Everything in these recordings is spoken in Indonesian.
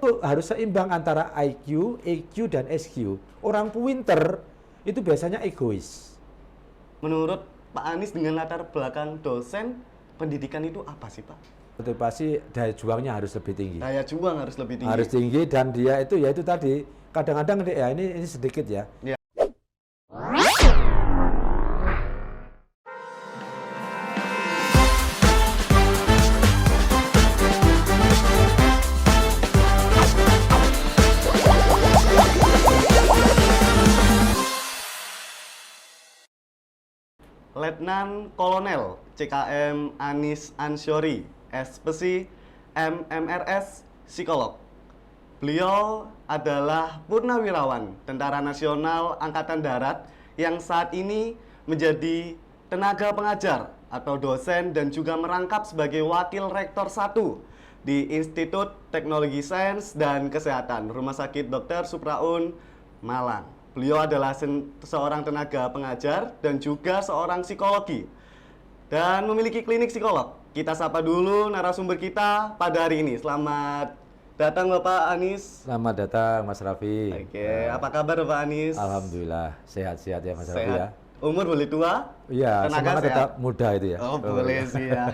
harus seimbang antara IQ, EQ, dan SQ. Orang pinter itu biasanya egois. Menurut Pak Anies dengan latar belakang dosen, pendidikan itu apa sih Pak? Motivasi daya juangnya harus lebih tinggi. Daya juang harus lebih tinggi. Harus tinggi dan dia itu ya itu tadi kadang-kadang ya ini sedikit ya. Ya. Letnan Kolonel CKM Anies Ansyori, SPC MMRS Psikolog. Beliau adalah purnawirawan Tentara Nasional Angkatan Darat yang saat ini menjadi tenaga pengajar atau dosen dan juga merangkap sebagai Wakil Rektor 1 di Institut Teknologi Sains dan Kesehatan Rumah Sakit Dr. Supraun, Malang. Beliau adalah seorang tenaga pengajar dan juga seorang psikologi dan memiliki klinik psikolog. Kita sapa dulu narasumber kita pada hari ini. Selamat datang Bapak Anies. Selamat datang Mas Raffi. Oke, apa kabar Bapak Anies? Alhamdulillah sehat-sehat ya Mas Raffi Sehat. ya. Umur boleh tua? Iya, Tenaga semangat sehat? tetap muda itu ya. Oh, boleh siap.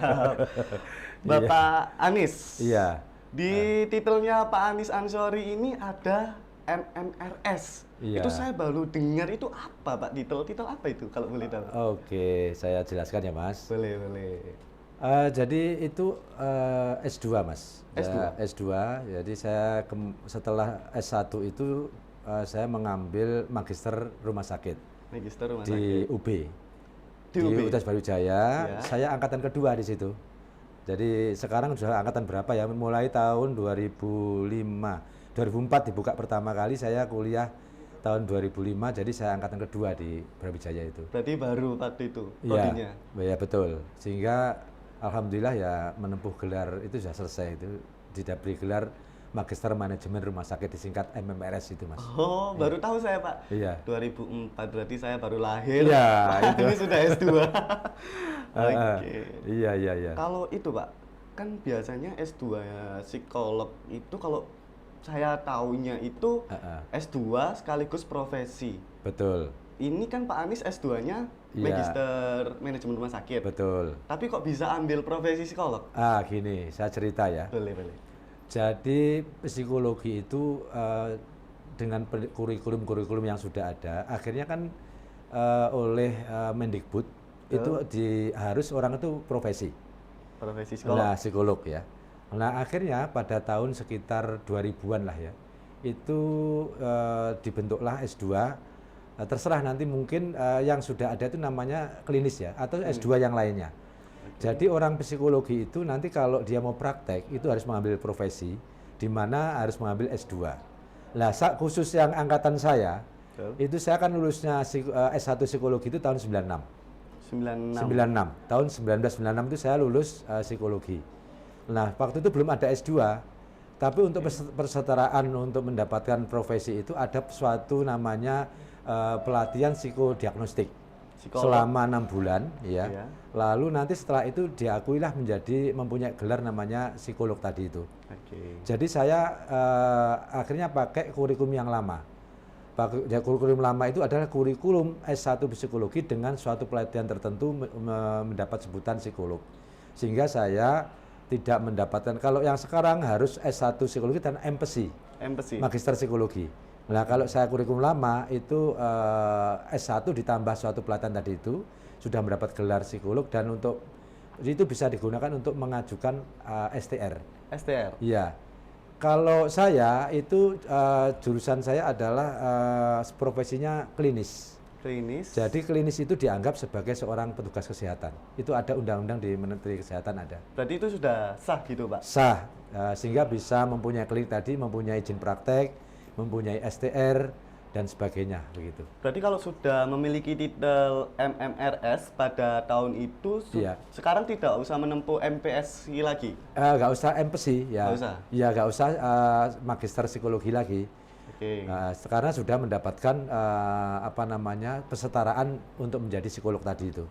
Bapak Anies. Iya. Di titelnya Pak Anies Ansyori ini ada MMRS. Iya. Itu saya baru dengar itu apa Pak? Titel apa itu kalau boleh tahu? Oke, saya jelaskan ya Mas. Boleh, boleh. Jadi itu S2 Mas. S2? Ya, S2, jadi saya setelah S1 itu saya mengambil magister rumah sakit Magister rumah di sakit. UB. Di UB? Universitas Brawijaya, Ya. saya angkatan kedua di situ. Jadi sekarang sudah angkatan berapa ya? Mulai tahun 2005, 2004 dibuka pertama kali, saya kuliah tahun 2005, jadi saya angkatan kedua di Brawijaya itu. Berarti baru waktu itu Iya, prodinya. ya betul. Sehingga alhamdulillah ya menempuh gelar itu sudah selesai itu, diberi gelar Magister Manajemen Rumah Sakit disingkat MMRS itu Mas. Oh, baru tahu saya Pak. Iya. 2004 berarti saya baru lahir. Iya, Pak itu. Ini sudah S2. Oke. Iya. Kalau itu Pak, kan biasanya S2 ya, psikolog itu kalau saya taunya itu S2 sekaligus profesi. Betul. Ini kan Pak Anies S2-nya Iya. Magister Manajemen Rumah Sakit. Betul. Tapi kok bisa ambil profesi psikolog? Gini, saya cerita ya. Boleh. Jadi psikologi itu dengan kurikulum yang sudah ada, akhirnya kan oleh Mendikbud itu harus orang itu profesi. Profesi psikolog. Nah, psikolog ya. Nah, akhirnya pada tahun sekitar 2000-an lah ya, itu dibentuklah S2, terserah nanti mungkin yang sudah ada itu namanya klinis ya, atau S2 yang lainnya. Jadi orang psikologi itu nanti kalau dia mau praktek, itu harus mengambil profesi, di mana harus mengambil S2. Nah, khusus yang angkatan saya, itu saya kan lulusnya S1 psikologi itu tahun 96. 96. Tahun 1996 itu saya lulus psikologi. Nah, waktu itu belum ada S2, tapi untuk persetaraan untuk mendapatkan profesi itu ada suatu namanya pelatihan psikodiagnostik selama 6 bulan, ya. Lalu nanti setelah itu diakuilah mempunyai gelar namanya psikolog tadi itu. Jadi saya akhirnya pakai kurikulum yang lama. Kurikulum lama itu adalah kurikulum S1 psikologi dengan suatu pelatihan tertentu mendapat sebutan psikolog. Sehingga saya tidak mendapatkan, kalau yang sekarang harus S1 psikologi dan MPsi, Magister Psikologi. Nah, kalau saya kurikulum lama itu S1 ditambah suatu pelatihan tadi itu sudah mendapat gelar psikolog dan untuk itu bisa digunakan untuk mengajukan STR. STR? Iya. Kalau saya itu jurusan saya adalah profesinya klinis. Klinis. Jadi klinis itu dianggap sebagai seorang petugas kesehatan. Itu ada undang-undang di Menteri Kesehatan ada. Berarti itu sudah sah gitu Pak? Sah, sehingga bisa mempunyai klinik tadi, mempunyai izin praktek, mempunyai STR, dan sebagainya begitu. Berarti kalau sudah memiliki titel MMRS pada tahun itu, sekarang tidak usah menempuh MPSI lagi? Nggak usah MPSI, ya. Nggak usah? Ya, nggak usah Magister Psikologi lagi. Sekarang sudah mendapatkan kesetaraan untuk menjadi psikolog tadi itu.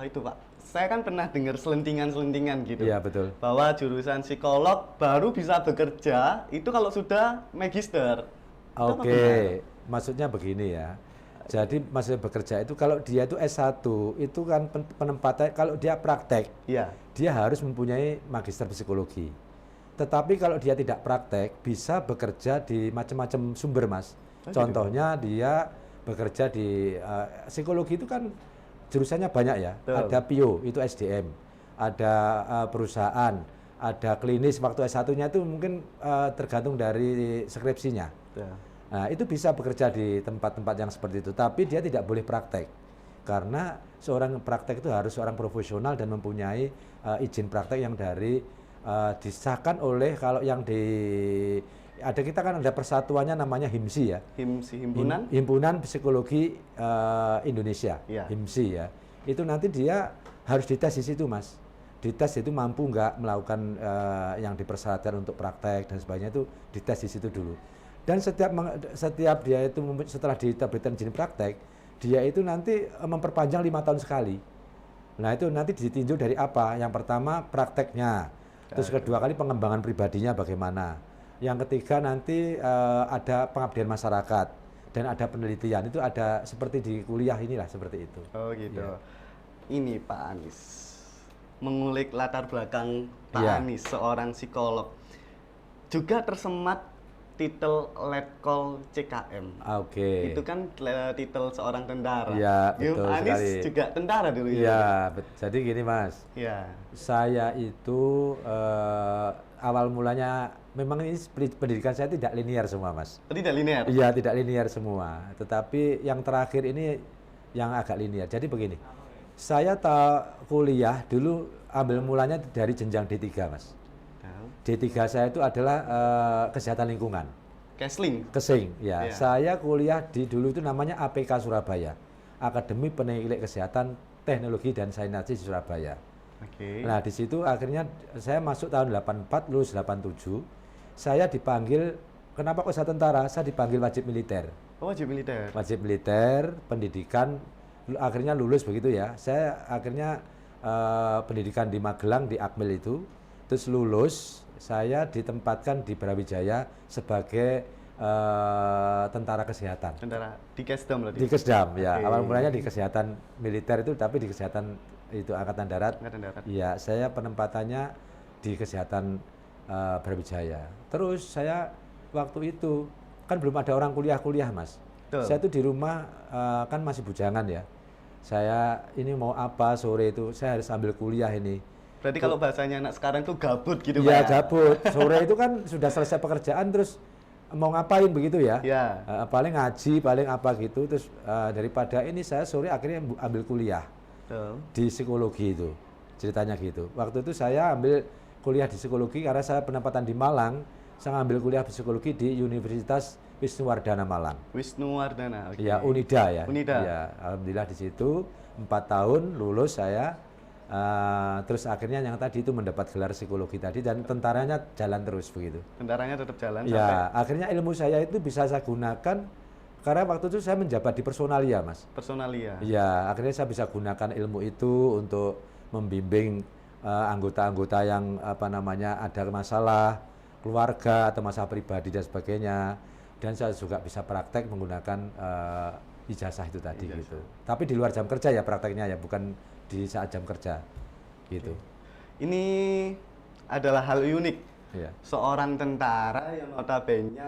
Itu Pak, saya kan pernah dengar selentingan-selentingan gitu. Iya, betul. Bahwa jurusan psikolog baru bisa bekerja itu kalau sudah magister. Itu apa Oke, benar? maksudnya begini ya. Jadi maksudnya bekerja itu kalau dia itu S1 itu kan penempatan kalau dia praktek Iya. dia harus mempunyai magister psikologi. Tetapi kalau dia tidak praktek bisa bekerja di macam-macam sumber, Mas. Oh, gitu. Contohnya dia bekerja di psikologi itu kan jurusannya banyak ya. Betul. Ada PIO itu SDM, ada perusahaan, ada klinis waktu S1-nya itu mungkin tergantung dari skripsinya. Betul. Nah, itu bisa bekerja di tempat-tempat yang seperti itu, tapi dia tidak boleh praktek. Karena seorang praktek itu harus seorang profesional dan mempunyai izin praktek yang dari disahkan oleh kalau yang di ada kita kan ada persatuannya namanya HIMSI ya. Himpunan? Himpunan Psikologi Indonesia, Iya. HIMSI ya. Itu nanti dia harus dites di situ, Mas. Dites itu mampu nggak melakukan yang dipersyaratkan untuk praktek dan sebagainya itu dites di situ dulu. Dan setiap dia itu setelah diterbitkan izin praktek, dia itu nanti memperpanjang 5 tahun sekali. Nah itu nanti ditinjau dari apa? Yang pertama prakteknya, terus kedua kali pengembangan pribadinya bagaimana. Yang ketiga nanti ada pengabdian masyarakat dan ada penelitian. Itu ada seperti di kuliah inilah seperti itu. Oh gitu. Iya. Ini Pak Anies mengulik latar belakang Pak Iya. Anies seorang psikolog. Juga tersemat titel Letkol CKM. Oke. Itu kan titel seorang tentara. Iya, Ya, betul Pak Anies sekali. juga tentara dulu ya. Iya, jadi gini Mas. Iya. Saya itu awal mulanya memang ini pendidikan saya tidak linear semua, Mas. Oh, tidak linear. Iya, tidak linear semua. Tetapi yang terakhir ini yang agak linear. Jadi begini, saya kuliah dulu ambil mulanya dari jenjang D3, Mas. D3 saya itu adalah kesehatan lingkungan. Kesling. Kesing, ya. Iya. Saya kuliah di dulu itu namanya APK Surabaya, Akademi Peneliti Kesehatan Teknologi dan Sains di Surabaya. Oke. Nah, di situ akhirnya saya masuk tahun 84, lulus 87. Saya dipanggil, kenapa kok saya tentara? Saya dipanggil wajib militer. Oh, wajib militer. Wajib militer, pendidikan, akhirnya lulus begitu ya. Saya akhirnya pendidikan di Magelang, di Akmil itu. Terus lulus, saya ditempatkan di Brawijaya sebagai tentara kesehatan. Tentara di Kesdam berarti. Di Kesdam, ya. Oke. Awal mulanya di kesehatan militer itu, tapi di kesehatan itu Angkatan Darat. Angkatan Darat. Iya, saya penempatannya di kesehatan Brawijaya. Terus saya waktu itu kan belum ada orang kuliah-kuliah, Mas. Betul. Saya tuh di rumah kan masih bujangan ya. Saya ini mau apa sore itu, saya harus ambil kuliah ini. Berarti kalau bahasanya anak sekarang tuh gabut gitu Iya, Pak ya? gabut. Sore itu kan sudah selesai pekerjaan terus mau ngapain begitu ya? Iya. Paling ngaji, paling apa gitu. Terus daripada ini saya sore akhirnya ambil kuliah Betul. di psikologi itu. Ceritanya gitu. Waktu itu saya ambil kuliah di psikologi karena saya penempatan di Malang. Saya ambil kuliah psikologi di Universitas Wisnuwardana Malang. Wisnuwardana. Oke. Ya, Unida ya. Unida. Ya, alhamdulillah di situ 4 tahun lulus saya. Terus akhirnya yang tadi itu mendapat gelar psikologi tadi dan tentaranya jalan terus begitu. Tentaranya tetap jalan sampai Ya, akhirnya ilmu saya itu bisa saya gunakan karena waktu itu saya menjabat di Personalia, Mas. personalia. Iya, akhirnya saya bisa gunakan ilmu itu untuk membimbing anggota-anggota yang apa namanya ada masalah keluarga atau masalah pribadi dan sebagainya. Dan saya juga bisa praktek menggunakan ijazah itu tadi gitu. Tapi di luar jam kerja ya prakteknya ya, bukan di saat jam kerja gitu. Ini adalah hal unik. Iya. Seorang tentara yang notabene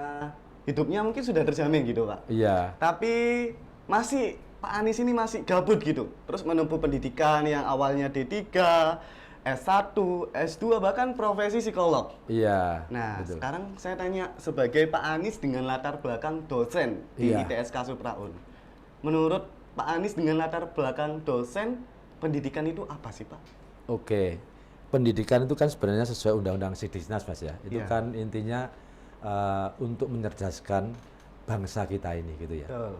hidupnya mungkin sudah terjamin gitu Pak. Iya. Tapi masih Pak Anies ini masih gabut gitu. Terus menempuh pendidikan yang awalnya D3, S1, S2 bahkan profesi psikolog. Iya. Nah, betul. sekarang saya tanya sebagai Pak Anies dengan latar belakang dosen di Iya. ITSK Supraun. Menurut Pak Anies dengan latar belakang dosen, pendidikan itu apa sih Pak? Oke, pendidikan itu kan sebenarnya sesuai Undang-Undang Sidiknas, Mas ya. Itu Iya. kan intinya untuk mencerdaskan bangsa kita ini, gitu ya. Betul.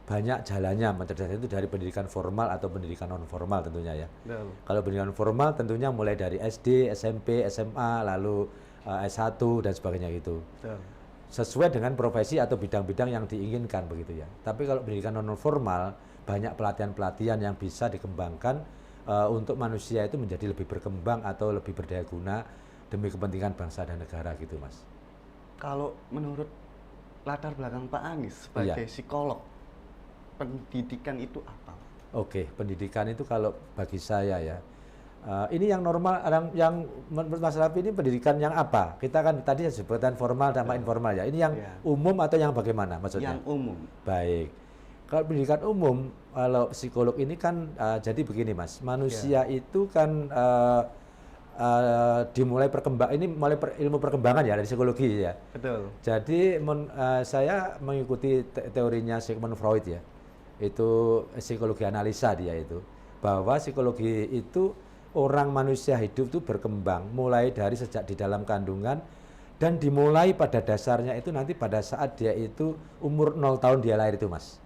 Banyak jalannya mencerdaskan itu dari pendidikan formal atau pendidikan non formal tentunya ya. Betul. Kalau pendidikan formal tentunya mulai dari SD, SMP, SMA, lalu S1 dan sebagainya gitu. Betul. Sesuai dengan profesi atau bidang-bidang yang diinginkan begitu ya. Tapi kalau pendidikan non formal banyak pelatihan-pelatihan yang bisa dikembangkan untuk manusia itu menjadi lebih berkembang atau lebih berdaya guna demi kepentingan bangsa dan negara gitu, Mas. Kalau menurut latar belakang Pak Anies sebagai psikolog, pendidikan itu apa? Oke, pendidikan itu kalau bagi saya ya, ini yang normal, yang menurut Mas Raffi ini pendidikan yang apa? Kita kan tadi sebutkan formal dan informal ya. Ini yang umum atau yang bagaimana maksudnya? Yang umum. Baik. Kalau pendidikan umum, kalau psikolog ini kan jadi begini Mas, manusia itu kan dimulai ini mulai ilmu perkembangan ya dari psikologi ya. Betul. Jadi saya mengikuti teorinya Sigmund Freud ya, itu psikologi analisa dia itu, bahwa psikologi itu orang manusia hidup itu berkembang mulai dari sejak di dalam kandungan dan dimulai pada dasarnya itu nanti pada saat dia itu umur 0 tahun dia lahir itu Mas.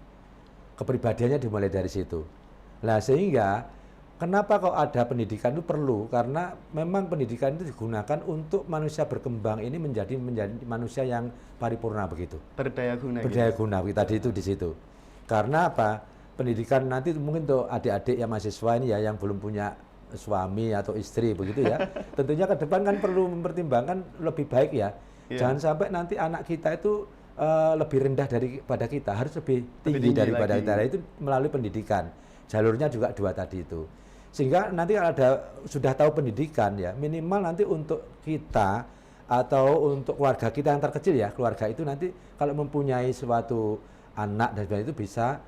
Kepribadiannya dimulai dari situ. Nah sehingga kenapa kok ada pendidikan itu perlu? Karena memang pendidikan itu digunakan untuk manusia berkembang ini menjadi manusia yang paripurna begitu. Berdaya guna. Berdaya guna tadi itu di situ. Karena apa? Pendidikan nanti mungkin untuk adik-adik yang mahasiswa ini ya yang belum punya suami atau istri begitu ya. Tentunya ke depan kan perlu mempertimbangkan lebih baik ya. Jangan sampai nanti anak kita itu lebih rendah daripada kita, harus lebih tinggi daripada kita. Itu melalui pendidikan. Jalurnya juga 2 tadi itu. Sehingga nanti kalau sudah tahu pendidikan ya, minimal nanti untuk kita atau untuk keluarga kita yang terkecil ya, keluarga itu nanti kalau mempunyai suatu anak dan sebagainya itu bisa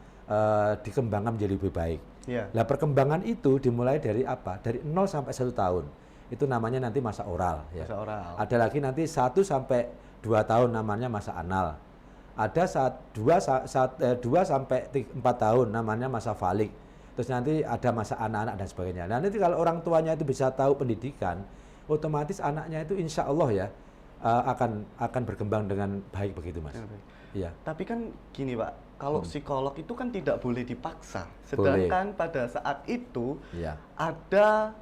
dikembangkan menjadi lebih baik. Nah perkembangan itu dimulai dari apa? Dari 0 sampai 1 tahun. Itu namanya nanti masa oral ya. Masa oral. Ada lagi nanti 1 sampai 2 tahun namanya masa anal. Ada 2 sampai 4 tahun namanya masa falik. Terus nanti ada masa anak-anak dan sebagainya. Nah nanti kalau orang tuanya itu bisa tahu pendidikan, otomatis anaknya itu insya Allah ya akan berkembang dengan baik begitu Mas. Iya. Tapi kan gini Pak, kalau psikolog itu kan tidak boleh dipaksa. Sedangkan pada saat itu ada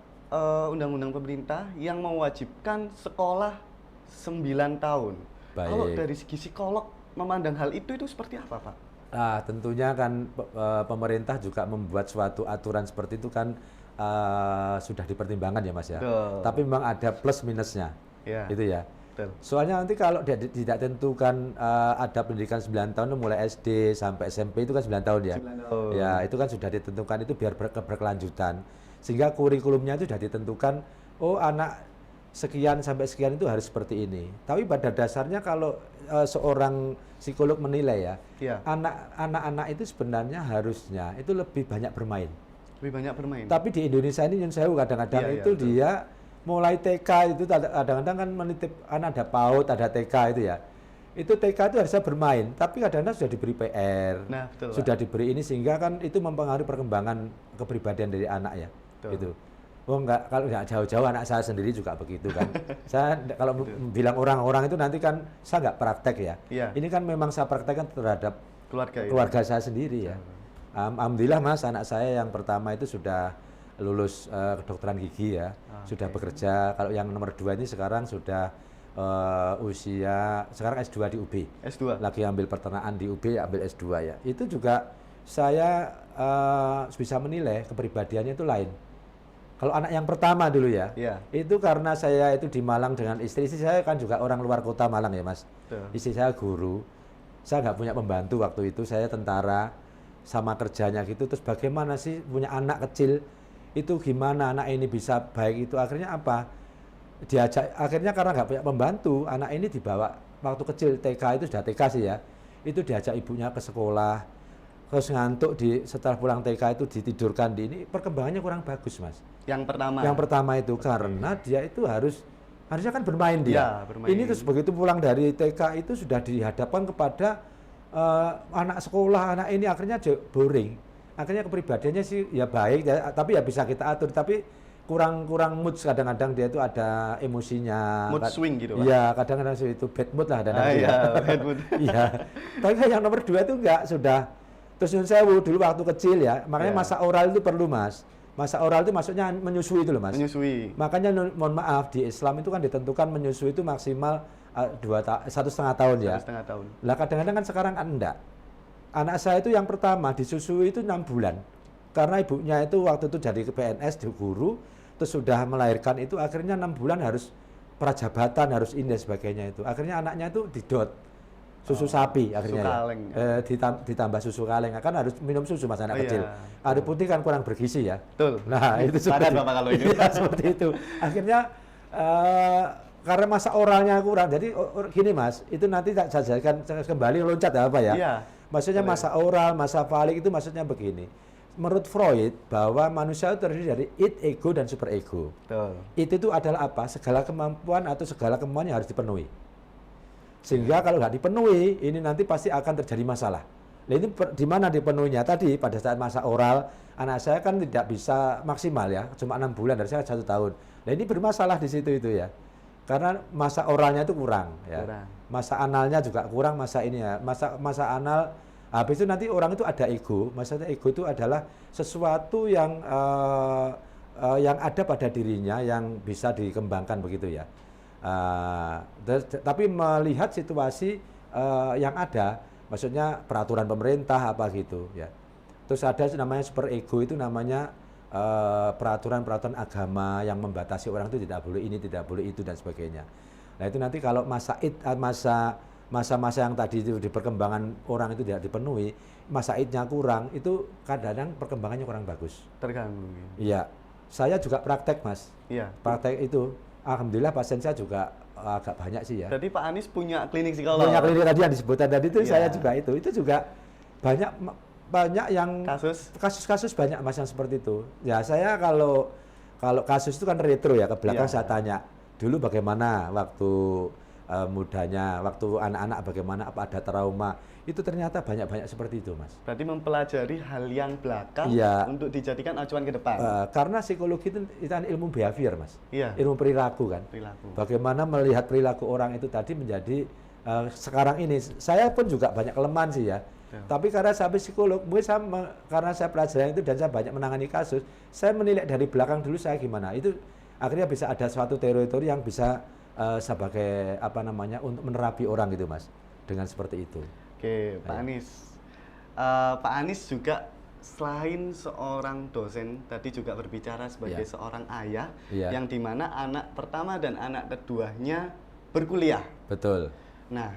undang-undang pemerintah yang mewajibkan sekolah 9 tahun. Kalau dari segi psikolog memandang hal itu seperti apa Pak? Nah, tentunya kan pemerintah juga membuat suatu aturan seperti itu kan sudah dipertimbangkan ya Mas ya. Tapi memang ada plus minusnya, itu ya. Soalnya nanti kalau tidak tentukan ada pendidikan 9 tahun mulai SD sampai SMP itu kan 9 tahun ya. 9 tahun. Ya itu kan sudah ditentukan itu biar berkelanjutan. Sehingga kurikulumnya itu sudah ditentukan, oh anak sekian sampai sekian itu harus seperti ini. Tapi pada dasarnya kalau seorang psikolog menilai ya, anak-anak itu sebenarnya harusnya itu lebih banyak bermain. Lebih banyak bermain. Tapi di Indonesia ini Nyun Sewu kadang-kadang itu dia mulai TK itu kadang-kadang kan menitip anak ada PAUD, ada TK itu ya. Itu TK itu harusnya bermain, tapi kadang-kadang sudah diberi PR, sudah diberi ini sehingga kan itu mempengaruhi perkembangan kepribadian dari anak ya. Gitu. Oh enggak, kalau enggak jauh-jauh anak saya sendiri juga begitu kan. Saya kalau bilang orang-orang itu nanti kan saya enggak praktek ya. Ini kan memang saya praktekkan terhadap keluarga saya sendiri ya. Alhamdulillah Mas, anak saya yang pertama itu sudah lulus kedokteran gigi ya, sudah bekerja. Kalau yang nomor 2 ini sekarang sudah usia sekarang S2 di UB. S2. Lagi ambil peternakan di UB, ambil S2 ya. Itu juga saya bisa menilai kepribadiannya itu lain. Kalau anak yang pertama dulu ya, itu karena saya itu di Malang dengan istri saya kan juga orang luar kota Malang ya Mas. Istri saya guru, saya nggak punya pembantu waktu itu, saya tentara sama kerjanya gitu. Terus bagaimana sih punya anak kecil itu gimana anak ini bisa baik itu akhirnya apa? Diajak akhirnya karena nggak punya pembantu, anak ini dibawa waktu kecil TK itu sudah TK sih ya, itu diajak ibunya ke sekolah. Terus ngantuk setelah pulang TK itu ditidurkan di ini, perkembangannya kurang bagus Mas. Yang pertama. Yang pertama itu karena dia itu harusnya kan bermain dia. Bermain. Ini terus begitu pulang dari TK itu sudah dihadapkan kepada anak sekolah, anak ini akhirnya boring. Akhirnya kepribadiannya sih ya baik ya, tapi ya bisa kita atur, tapi kurang mood kadang-kadang dia itu ada emosinya. Mood swing gitu Pak. Iya, kadang-kadang itu bad mood lah kadang-kadang. Iya, bad mood. Iya. Tapi yang nomor 2 itu enggak sudah. Terus Nyun Sewu dulu waktu kecil ya, makanya masa oral itu perlu Mas. Masa oral itu maksudnya menyusui itu loh Mas. Menyusui. Makanya mohon maaf di Islam itu kan ditentukan menyusui itu maksimal 1,5 tahun ya. 1,5 tahun. Lah kadang-kadang kan sekarang kan enggak. Anak saya itu yang pertama disusui itu 6 bulan. Karena ibunya itu waktu itu jadi PNS di guru, terus sudah melahirkan itu akhirnya 6 bulan harus prajabatan, harus ini dan sebagainya itu. Akhirnya anaknya itu didot susu sapi akhirnya susu kaleng. ditambah susu kaleng, kan harus minum susu mas anak kecil. Iya. Air putih kan kurang bergizi ya. Betul. Nah itu Sadar seperti, Bapak kalau ini. iya, seperti itu. Akhirnya karena masa oralnya kurang, jadi gini mas, itu nanti tak jajarkan kembali loncat apa ya? Iya. Maksudnya Boleh. masa oral, masa falik itu maksudnya begini. Menurut Freud bahwa manusia itu terdiri dari id, ego dan superego. Betul. Itu adalah apa? Segala kemampuan atau segala kemauan yang harus dipenuhi. Sehingga kalau nggak dipenuhi, ini nanti pasti akan terjadi masalah. Nah ini di mana dipenuhinya? Tadi pada saat masa oral, anak saya kan tidak bisa maksimal ya, cuma 6 bulan, dari saya 1 tahun. Nah ini bermasalah di situ itu ya. Karena masa oralnya itu kurang ya. Kurang. Masa analnya juga kurang, masa ini ya. Masa anal, habis itu nanti orang itu ada ego. Maksudnya ego itu adalah sesuatu yang ada pada dirinya yang bisa dikembangkan begitu ya. Tapi melihat situasi yang ada, maksudnya peraturan pemerintah apa gitu ya. Terus ada namanya super ego, itu namanya peraturan-peraturan agama yang membatasi orang itu tidak boleh ini, tidak boleh itu dan sebagainya. Nah itu nanti kalau masa-masa yang tadi itu di perkembangan orang itu tidak dipenuhi, masa idnya kurang, itu kadang-kadang perkembangannya kurang bagus. Terganggu. Iya, saya juga praktek mas. Iya. Praktek itu, alhamdulillah pasien saya juga agak banyak sih ya. Berarti Pak Anies punya klinik psikolog. Punya klinik tadi yang disebutkan tadi itu, Iya. saya juga itu juga banyak yang kasus-kasus banyak mas yang seperti itu. Ya saya kalau kasus itu kan retro ya, ke belakang Iya. saya tanya dulu bagaimana waktu mudanya, waktu anak-anak bagaimana, apa ada trauma, itu ternyata banyak seperti itu mas. Berarti mempelajari hal yang belakang Iya. untuk dijadikan acuan ke depan. Karena psikologi itu kan ilmu behavior mas, Iya. ilmu perilaku kan. Perilaku. Bagaimana melihat perilaku orang itu tadi menjadi sekarang ini, saya pun juga banyak kelemahan sih ya. Tapi karena saya psikolog, mungkin karena saya pelajari itu dan saya banyak menangani kasus, saya menilai dari belakang dulu saya gimana. Itu akhirnya bisa ada suatu teori-teori yang bisa sebagai apa namanya untuk menerapi orang gitu mas, dengan seperti itu. Oke, Pak Anies. Pak Anies juga selain seorang dosen, tadi juga berbicara sebagai seorang ayah, yang dimana anak pertama dan anak keduanya berkuliah. Betul. Nah,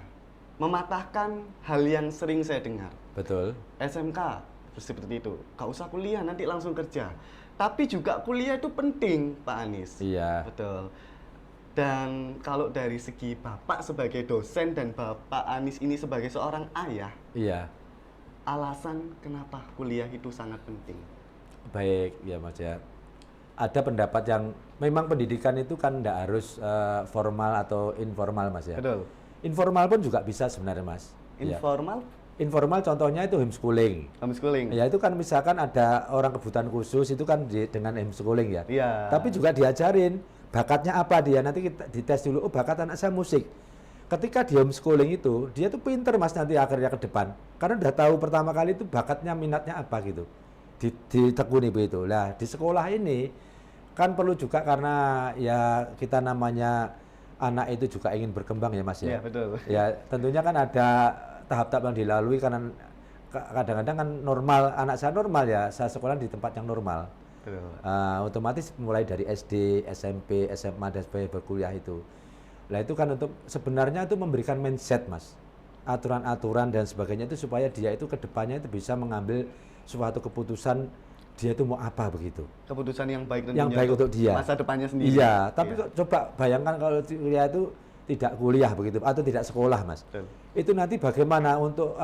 mematahkan hal yang sering saya dengar. Betul. SMK seperti itu, gak usah kuliah nanti langsung kerja. Tapi juga kuliah itu penting, Pak Anies. Iya. Betul. Dan kalau dari segi Bapak sebagai dosen dan Bapak Anies ini sebagai seorang ayah, Iya. alasan kenapa kuliah itu sangat penting. Baik, ya mas ya. Ada pendapat yang memang pendidikan itu kan tidak harus formal atau informal mas ya. Betul. Informal pun juga bisa sebenarnya mas. Informal? Informal contohnya itu homeschooling. Homeschooling. Ya itu kan misalkan ada orang kebutuhan khusus itu kan dengan homeschooling ya. Iya. Tapi juga diajarin bakatnya apa dia, nanti kita dites dulu, oh bakat anak saya musik. Ketika di homeschooling itu, dia tuh pinter mas nanti akhirnya ke depan. Karena udah tahu pertama kali itu bakatnya, minatnya apa gitu. Ditekuni begitu. Lah di sekolah ini kan perlu juga karena ya kita namanya anak itu juga ingin berkembang ya mas ya. Iya betul. Ya tentunya kan ada tahap-tahap yang dilalui karena kadang-kadang kan normal, anak saya normal ya, saya sekolah di tempat yang normal. Otomatis mulai dari SD, SMP, SMA dan sebagainya berkuliah itu. Nah itu kan untuk sebenarnya itu memberikan mindset mas, aturan-aturan dan sebagainya itu supaya dia itu kedepannya itu bisa mengambil suatu keputusan dia itu mau apa begitu. Keputusan yang baik tentunya. Yang baik untuk dia. Masa depannya sendiri. Iya, tapi coba bayangkan kalau kuliah itu tidak kuliah begitu atau tidak sekolah mas. Betul. Itu nanti bagaimana untuk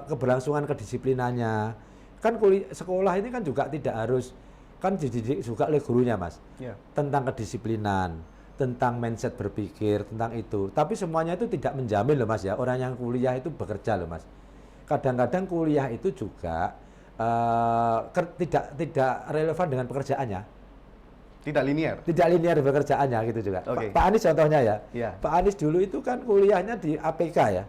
keberlangsungan kedisiplinannya. Kan sekolah ini kan juga tidak harus, kan dididik juga oleh gurunya mas, tentang kedisiplinan, tentang mindset berpikir, tentang itu. Tapi semuanya itu tidak menjamin loh mas ya, orang yang kuliah itu bekerja loh mas. Kadang-kadang kuliah itu juga tidak relevan dengan pekerjaannya. Tidak linear. Tidak linear pekerjaannya gitu juga. Pak Anies contohnya ya. Pak Anies dulu itu kan kuliahnya di APK ya.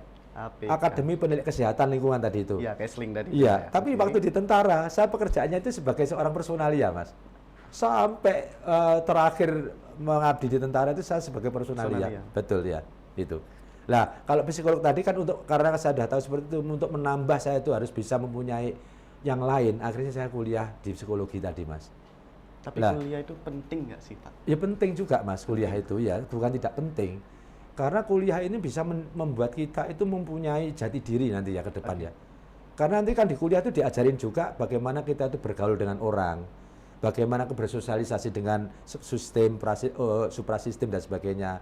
Akademi Pendidik Kesehatan Lingkungan tadi itu. Iya, Kesling tadi. Iya, tapi waktu di tentara, saya pekerjaannya itu sebagai seorang personalia, Mas. Sampai terakhir mengabdi di tentara itu saya sebagai personalia. Betul ya, itu. Nah, kalau psikolog tadi kan karena saya sudah tahu seperti itu, untuk menambah saya itu harus bisa mempunyai yang lain, akhirnya saya kuliah di psikologi tadi, Mas. Tapi Lah. kuliah itu penting nggak sih, Pak? Ya penting juga, Mas, kuliah itu ya, bukan tidak penting. Karena kuliah ini bisa membuat kita itu mempunyai jati diri nanti ya ke depan ya. Karena nanti kan di kuliah itu diajarin juga bagaimana kita itu bergaul dengan orang, bagaimana bersosialisasi dengan sistem, suprasistem dan sebagainya.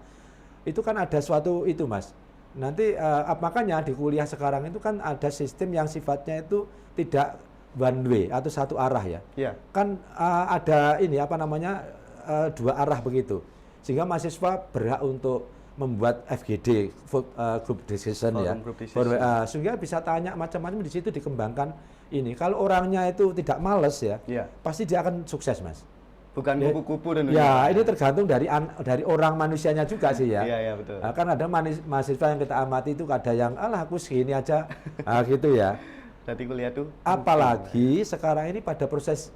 Itu kan ada suatu itu, Mas. Nanti makanya di kuliah sekarang itu kan ada sistem yang sifatnya itu tidak one way atau satu arah ya. Iya. Kan ada ini apa namanya dua arah begitu. Sehingga mahasiswa berhak untuk membuat FGD, group decision Forum ya. group decision. Sehingga bisa tanya macam-macam di situ dikembangkan ini. Kalau orangnya itu tidak males ya, Iya. pasti dia akan sukses, Mas. Bukan Ya. kupu-kupu dan Ya, ini tergantung dari orang manusianya juga sih ya. Iya, iya betul. Kan ada mahasiswa yang kita amati itu ada yang alah aku segini aja, gitu ya. Berarti kuliah tuh Apalagi sekarang ini pada proses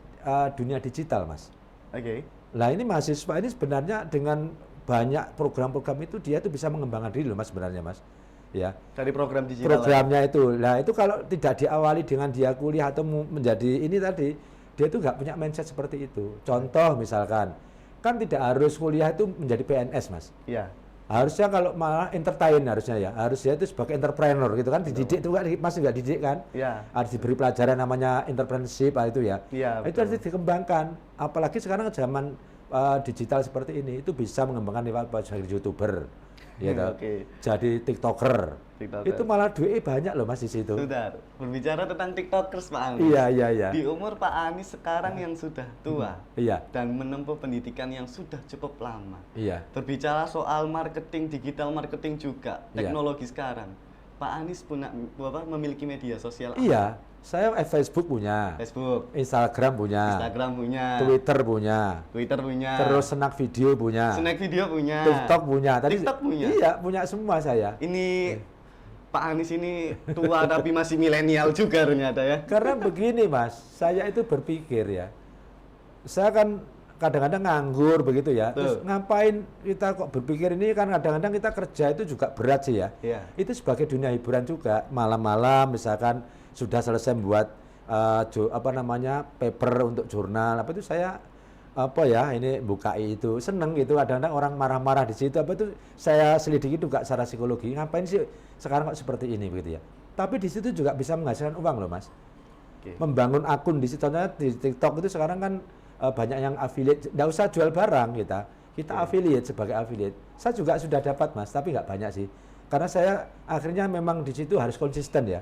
dunia digital, Mas. Oke. Lah ini mahasiswa ini sebenarnya dengan banyak program-program itu dia itu bisa mengembangkan diri loh, Mas, sebenarnya, Mas. Ya. Dari program digital. Programnya itu. Nah, itu kalau tidak diawali dengan dia kuliah atau menjadi ini tadi, dia itu nggak punya mindset seperti itu. Contoh misalkan, kan tidak harus kuliah itu menjadi PNS, Mas. Iya. Harusnya kalau malah entertain harusnya ya. Harusnya itu sebagai entrepreneur gitu kan. Dididik itu kan, Mas juga dididik kan. Iya. Harus diberi pelajaran namanya entrepreneurship itu ya. Iya, Itu harus dikembangkan. Apalagi sekarang zaman digital seperti ini, itu bisa mengembangkan lewat jadi YouTuber. Ya toh. Oke. Jadi TikToker. Itu malah duitnya banyak loh, Mas, di situ. Sudah. Berbicara tentang TikTokers, Pak Anies. Iya. Di umur Pak Anies sekarang yang sudah tua Iya. dan menempuh pendidikan yang sudah cukup lama. Iya. Berbicara soal marketing, digital marketing juga, Iya. teknologi sekarang. Pak Anies memiliki media sosial apa? Iya. Saya Facebook punya, Facebook, Instagram punya, Instagram punya, Twitter punya, Twitter punya, terus snack video punya, snack video punya, TikTok punya. TikTok punya. Iya, punya semua saya. Ini Pak Anies ini tua tapi masih milenial juga ternyata ya. Karena begini, Mas, saya itu berpikir ya, saya kan kadang-kadang nganggur begitu ya. Terus ngapain kita kok berpikir ini, kan kadang-kadang kita kerja itu juga berat sih ya. Iya. Itu sebagai dunia hiburan juga. Malam-malam misalkan sudah selesai membuat paper untuk jurnal apa itu, saya ini bukai itu seneng gitu. Kadang-kadang orang marah-marah di situ apa itu saya selidiki juga secara psikologi, ngapain sih sekarang kok seperti ini begitu ya. Tapi di situ juga bisa menghasilkan uang loh, Mas. Oke. Membangun akun di situ, di TikTok itu sekarang kan banyak yang affiliate, nggak usah jual barang kita affiliate sebagai affiliate. Saya juga sudah dapat, Mas, tapi nggak banyak sih. Karena saya akhirnya memang di situ harus konsisten ya.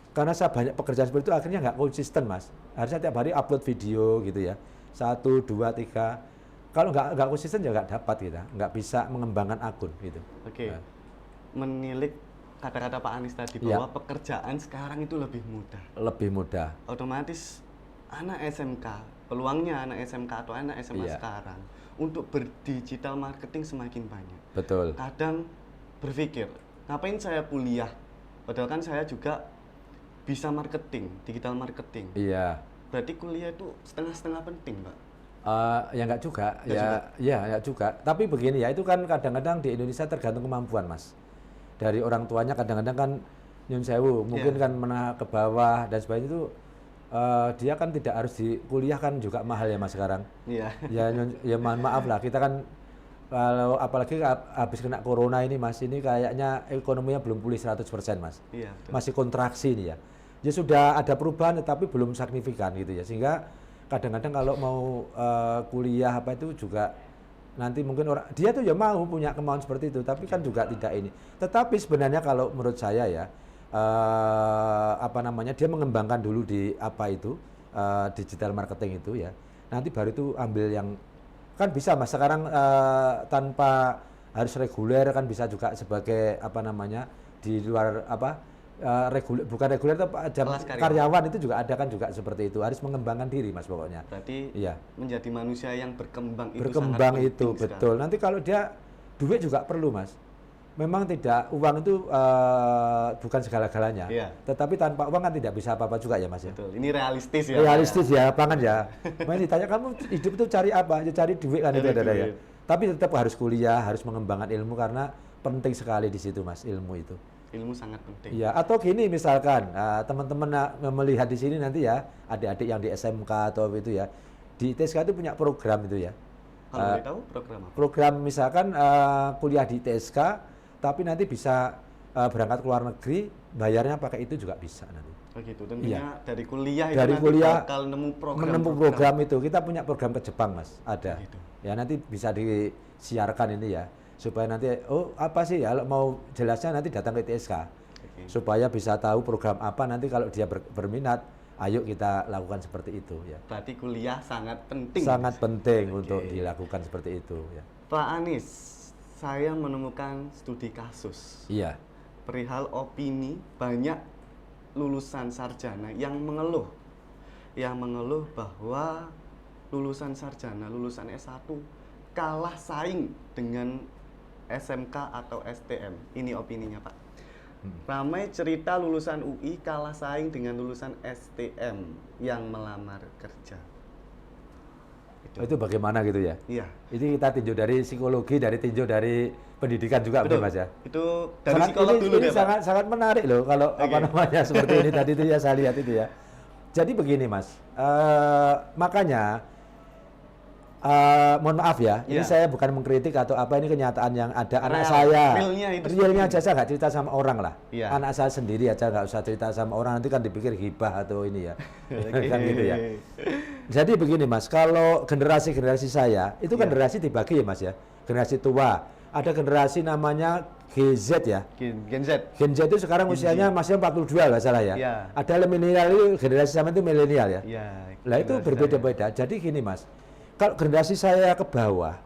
Karena saya banyak pekerjaan seperti itu akhirnya nggak konsisten, Mas. Harusnya tiap hari upload video gitu ya. 1, 2, 3. Kalau nggak konsisten ya nggak dapat kita, nggak bisa mengembangkan akun gitu. Oke. Nah. Menilik kata-kata Pak Anies tadi Iya. bahwa pekerjaan sekarang itu lebih mudah. Lebih mudah. Otomatis anak SMK, peluangnya anak SMK atau anak SMA Iya. sekarang untuk berdigital marketing semakin banyak. Betul. Kadang berpikir, ngapain saya kuliah? Padahal kan saya juga bisa marketing, digital marketing. Iya. Berarti kuliah itu setengah-setengah penting, Pak. Ya nggak juga, Nggak nggak juga. Tapi begini ya, itu kan kadang-kadang di Indonesia tergantung kemampuan, Mas. Dari orang tuanya kadang-kadang kan nyun sewu, mungkin kan menengah ke bawah dan sebagainya itu dia kan tidak harus di kuliah kan juga mahal ya, Mas, sekarang. Iya. Ya mohon maaf lah, kita kan kalau apalagi habis kena corona ini, Mas, ini kayaknya ekonominya belum pulih 100%, Mas. Iya, betul. Masih kontraksi nih ya. Ya sudah ada perubahan tetapi belum signifikan gitu ya. Sehingga kadang-kadang kalau mau kuliah apa itu juga nanti mungkin dia tuh ya mau punya kemauan seperti itu, tapi kan juga tidak ini. Tetapi sebenarnya kalau menurut saya ya dia mengembangkan dulu di digital marketing itu ya. Nanti baru itu ambil yang kan bisa, Mas, sekarang tanpa harus reguler kan bisa juga sebagai di luar bukan reguler atau karyawan itu juga ada kan juga seperti itu. Harus mengembangkan diri, Mas, pokoknya. Berarti iya. menjadi manusia yang berkembang itu Berkembang sangat itu penting betul. sekali. Nanti kalau dia duit juga perlu, Mas. Memang tidak, uang itu bukan segala-galanya. Iya. Tetapi tanpa uang kan tidak bisa apa-apa juga ya, Mas ya. Betul. Ini realistis ya. Realistis ya, lapangan ya. Main ditanya kamu hidup itu cari apa? Ya cari duit kan, itu Cari ada ya. duit. Tapi tetap harus kuliah, harus mengembangkan ilmu karena penting sekali di situ, Mas, ilmu itu. Ilmu sangat penting. Iya, atau gini misalkan teman-teman melihat di sini nanti ya, adik-adik yang di SMK atau itu ya, di ITSK itu punya program itu ya. Kalau boleh tahu program apa? Program misalkan kuliah di ITSK, tapi nanti bisa berangkat ke luar negeri, bayarnya pakai itu juga bisa nanti. Oh gitu, tentunya Iya. dari kuliah itu Dari nanti kuliah bakal nemu menempuh program itu, kita punya program ke Jepang mas, ada. Oh, gitu. Ya nanti bisa disiarkan ini ya, supaya nanti oh apa sih ya, kalau mau jelasnya nanti datang ke ITSK, Oke. supaya bisa tahu program apa nanti kalau dia berminat, ayo kita lakukan seperti itu ya. Berarti kuliah sangat penting. Sangat penting Oke. untuk dilakukan seperti itu ya. Pak Anies, saya menemukan studi kasus Iya. perihal opini banyak lulusan sarjana yang mengeluh bahwa lulusan sarjana, lulusan S1 kalah saing dengan SMK atau STM. Ini opininya Pak. Ramai cerita lulusan UI kalah saing dengan lulusan STM yang melamar kerja. Itu bagaimana gitu ya? Iya. Itu kita tinjau dari psikologi, tinjau dari pendidikan juga Betul, mas ya. Itu dari psikolog ini, dulu ini deh Pak. sangat menarik loh kalau Oke. apa namanya seperti ini tadi itu ya saya lihat itu ya. Jadi begini mas, makanya mohon maaf ya, ini Iya. saya bukan mengkritik atau apa, ini kenyataan yang ada anak Real, saya. realnya itu Realnya seperti aja saya nggak cerita sama orang lah. Iya. Anak saya sendiri aja nggak usah cerita sama orang, nanti kan dipikir hibah atau ini ya. Kan gitu ya. Jadi begini mas, kalau generasi saya, itu Iya. generasi dibagi ya mas ya. Generasi tua, ada generasi namanya GZ ya. Gen Z. Gen Z itu sekarang Gen Z. usianya masih 42 nggak salah ya. Iya. Ada milenial itu, generasi sama itu milenial ya. Iya. Lah itu generasi berbeda-beda. Jadi gini mas, kalau generasi saya ke bawah,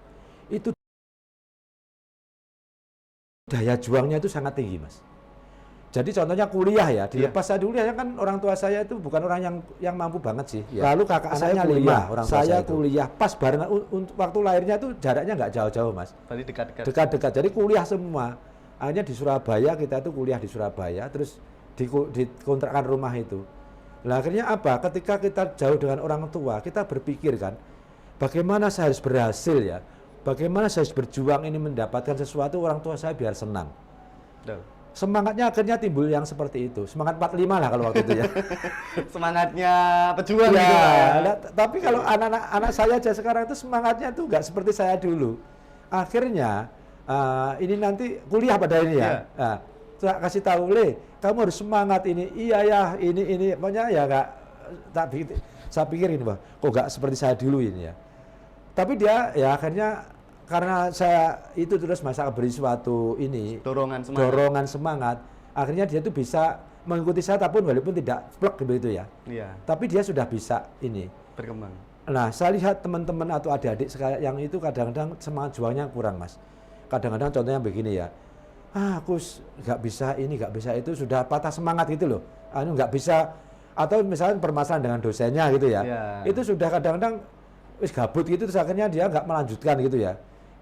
itu daya juangnya itu sangat tinggi mas. Jadi contohnya kuliah ya, dilepas saya dulu ya kan orang tua saya itu bukan orang yang mampu banget sih. Ya. Lalu kakak saya kuliah, 5, orang tua saya kuliah pas barengan untuk waktu lahirnya itu jaraknya nggak jauh-jauh mas. Berarti dekat-dekat. Dekat-dekat, jadi kuliah semua. Akhirnya di Surabaya, kita itu kuliah di Surabaya, terus dikontrakkan rumah itu. Nah akhirnya apa? Ketika kita jauh dengan orang tua, kita berpikir kan, bagaimana saya harus berhasil ya, bagaimana saya harus berjuang ini mendapatkan sesuatu orang tua saya biar senang. Betul. Semangatnya akhirnya timbul yang seperti itu, semangat 45 lah kalau waktu itu ya. Semangatnya pejuang Ya, gitu Pak. tapi kalau anak saya aja sekarang itu semangatnya tuh nggak seperti saya dulu. Akhirnya ini nanti kuliah pada ini ya. Iya. Nah, saya kasih tahu, Le, kamu harus semangat ini. Iya ya, ini pokoknya ya nggak. Saya pikir ini, Bang, kok nggak seperti saya dulu ini ya. Tapi dia ya akhirnya karena saya itu terus masa beri suatu ini dorongan semangat, akhirnya dia tuh bisa mengikuti saya walaupun tidak plek begitu ya. Iya. Tapi dia sudah bisa ini Berkembang. Nah, saya lihat teman-teman atau adik-adik yang itu kadang-kadang semangat juangnya kurang, Mas. Kadang-kadang contohnya begini ya, aku nggak bisa ini, nggak bisa itu, sudah patah semangat gitu loh. Nggak bisa, atau misalnya permasalahan dengan dosennya gitu ya, itu sudah kadang-kadang gabut gitu, terus akhirnya dia nggak melanjutkan gitu ya.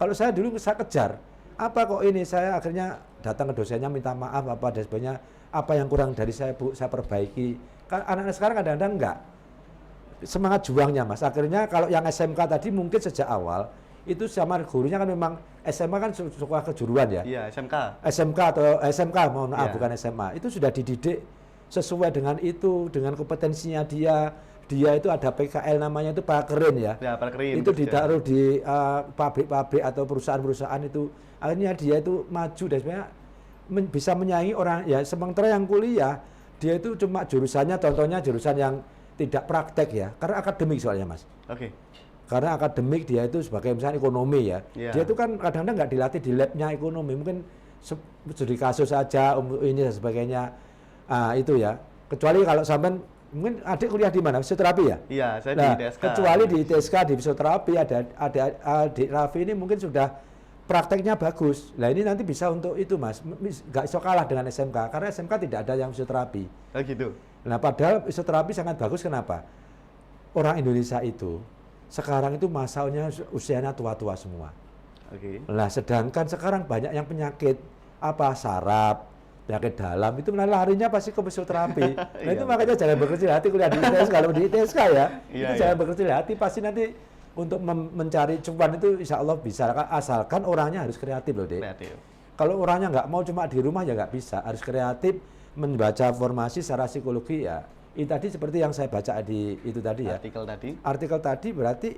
Kalau saya dulu saya kejar, apa kok ini, saya akhirnya datang ke dosennya minta maaf apa dan sebagainya, apa yang kurang dari saya Bu, saya perbaiki. Kan anak-anak sekarang kadang-kadang enggak. Semangat juangnya Mas. Akhirnya kalau yang SMK tadi mungkin sejak awal itu sama gurunya kan memang SMA kan suka kejuruan ya. Iya, SMK. SMK mohon maaf bukan SMA. Itu sudah dididik sesuai dengan itu, dengan kompetensinya dia. Dia itu ada PKL namanya itu prakerin ya. Ya, prakerin. Itu ditaruh di pabrik-pabrik atau perusahaan-perusahaan itu. Akhirnya dia itu maju dan sebenarnya bisa menyaingi orang ya. Sementara yang kuliah dia itu cuma jurusannya, contohnya jurusan yang tidak praktek ya, karena akademik soalnya Mas. Oke. Karena akademik dia itu sebagai misalnya ekonomi ya. Dia itu kan kadang-kadang nggak dilatih di labnya ekonomi, mungkin studi kasus saja ini dan sebagainya. Itu ya. Kecuali kalau sampean mungkin adik kuliah di mana? Fisioterapi ya? Iya, saya Nah, di ITSK. kecuali di ITSK di fisioterapi ada adik Raffi ini mungkin sudah prakteknya bagus. Nah ini nanti bisa untuk itu Mas, nggak iso kalah dengan SMK karena SMK tidak ada yang fisioterapi. Oh gitu. Nah padahal fisioterapi sangat bagus, kenapa? Orang Indonesia itu sekarang itu masanya usianya tua-tua semua. Oke. Nah sedangkan sekarang banyak yang penyakit saraf, penyakit dalam itu larinya pasti ke fisioterapi. Nah itu makanya jangan berkecil hati kuliah di ITSK. Kalau di ITSK ya, itu jangan berkecil hati, pasti nanti untuk mencari cuan itu insya Allah bisa, asalkan orangnya harus kreatif loh Dek. Kreatif. Kalau orangnya nggak mau cuma di rumah ya nggak bisa, harus kreatif, membaca informasi secara psikologi ya. Itu tadi seperti yang saya baca di itu tadi ya. Artikel tadi. Artikel tadi berarti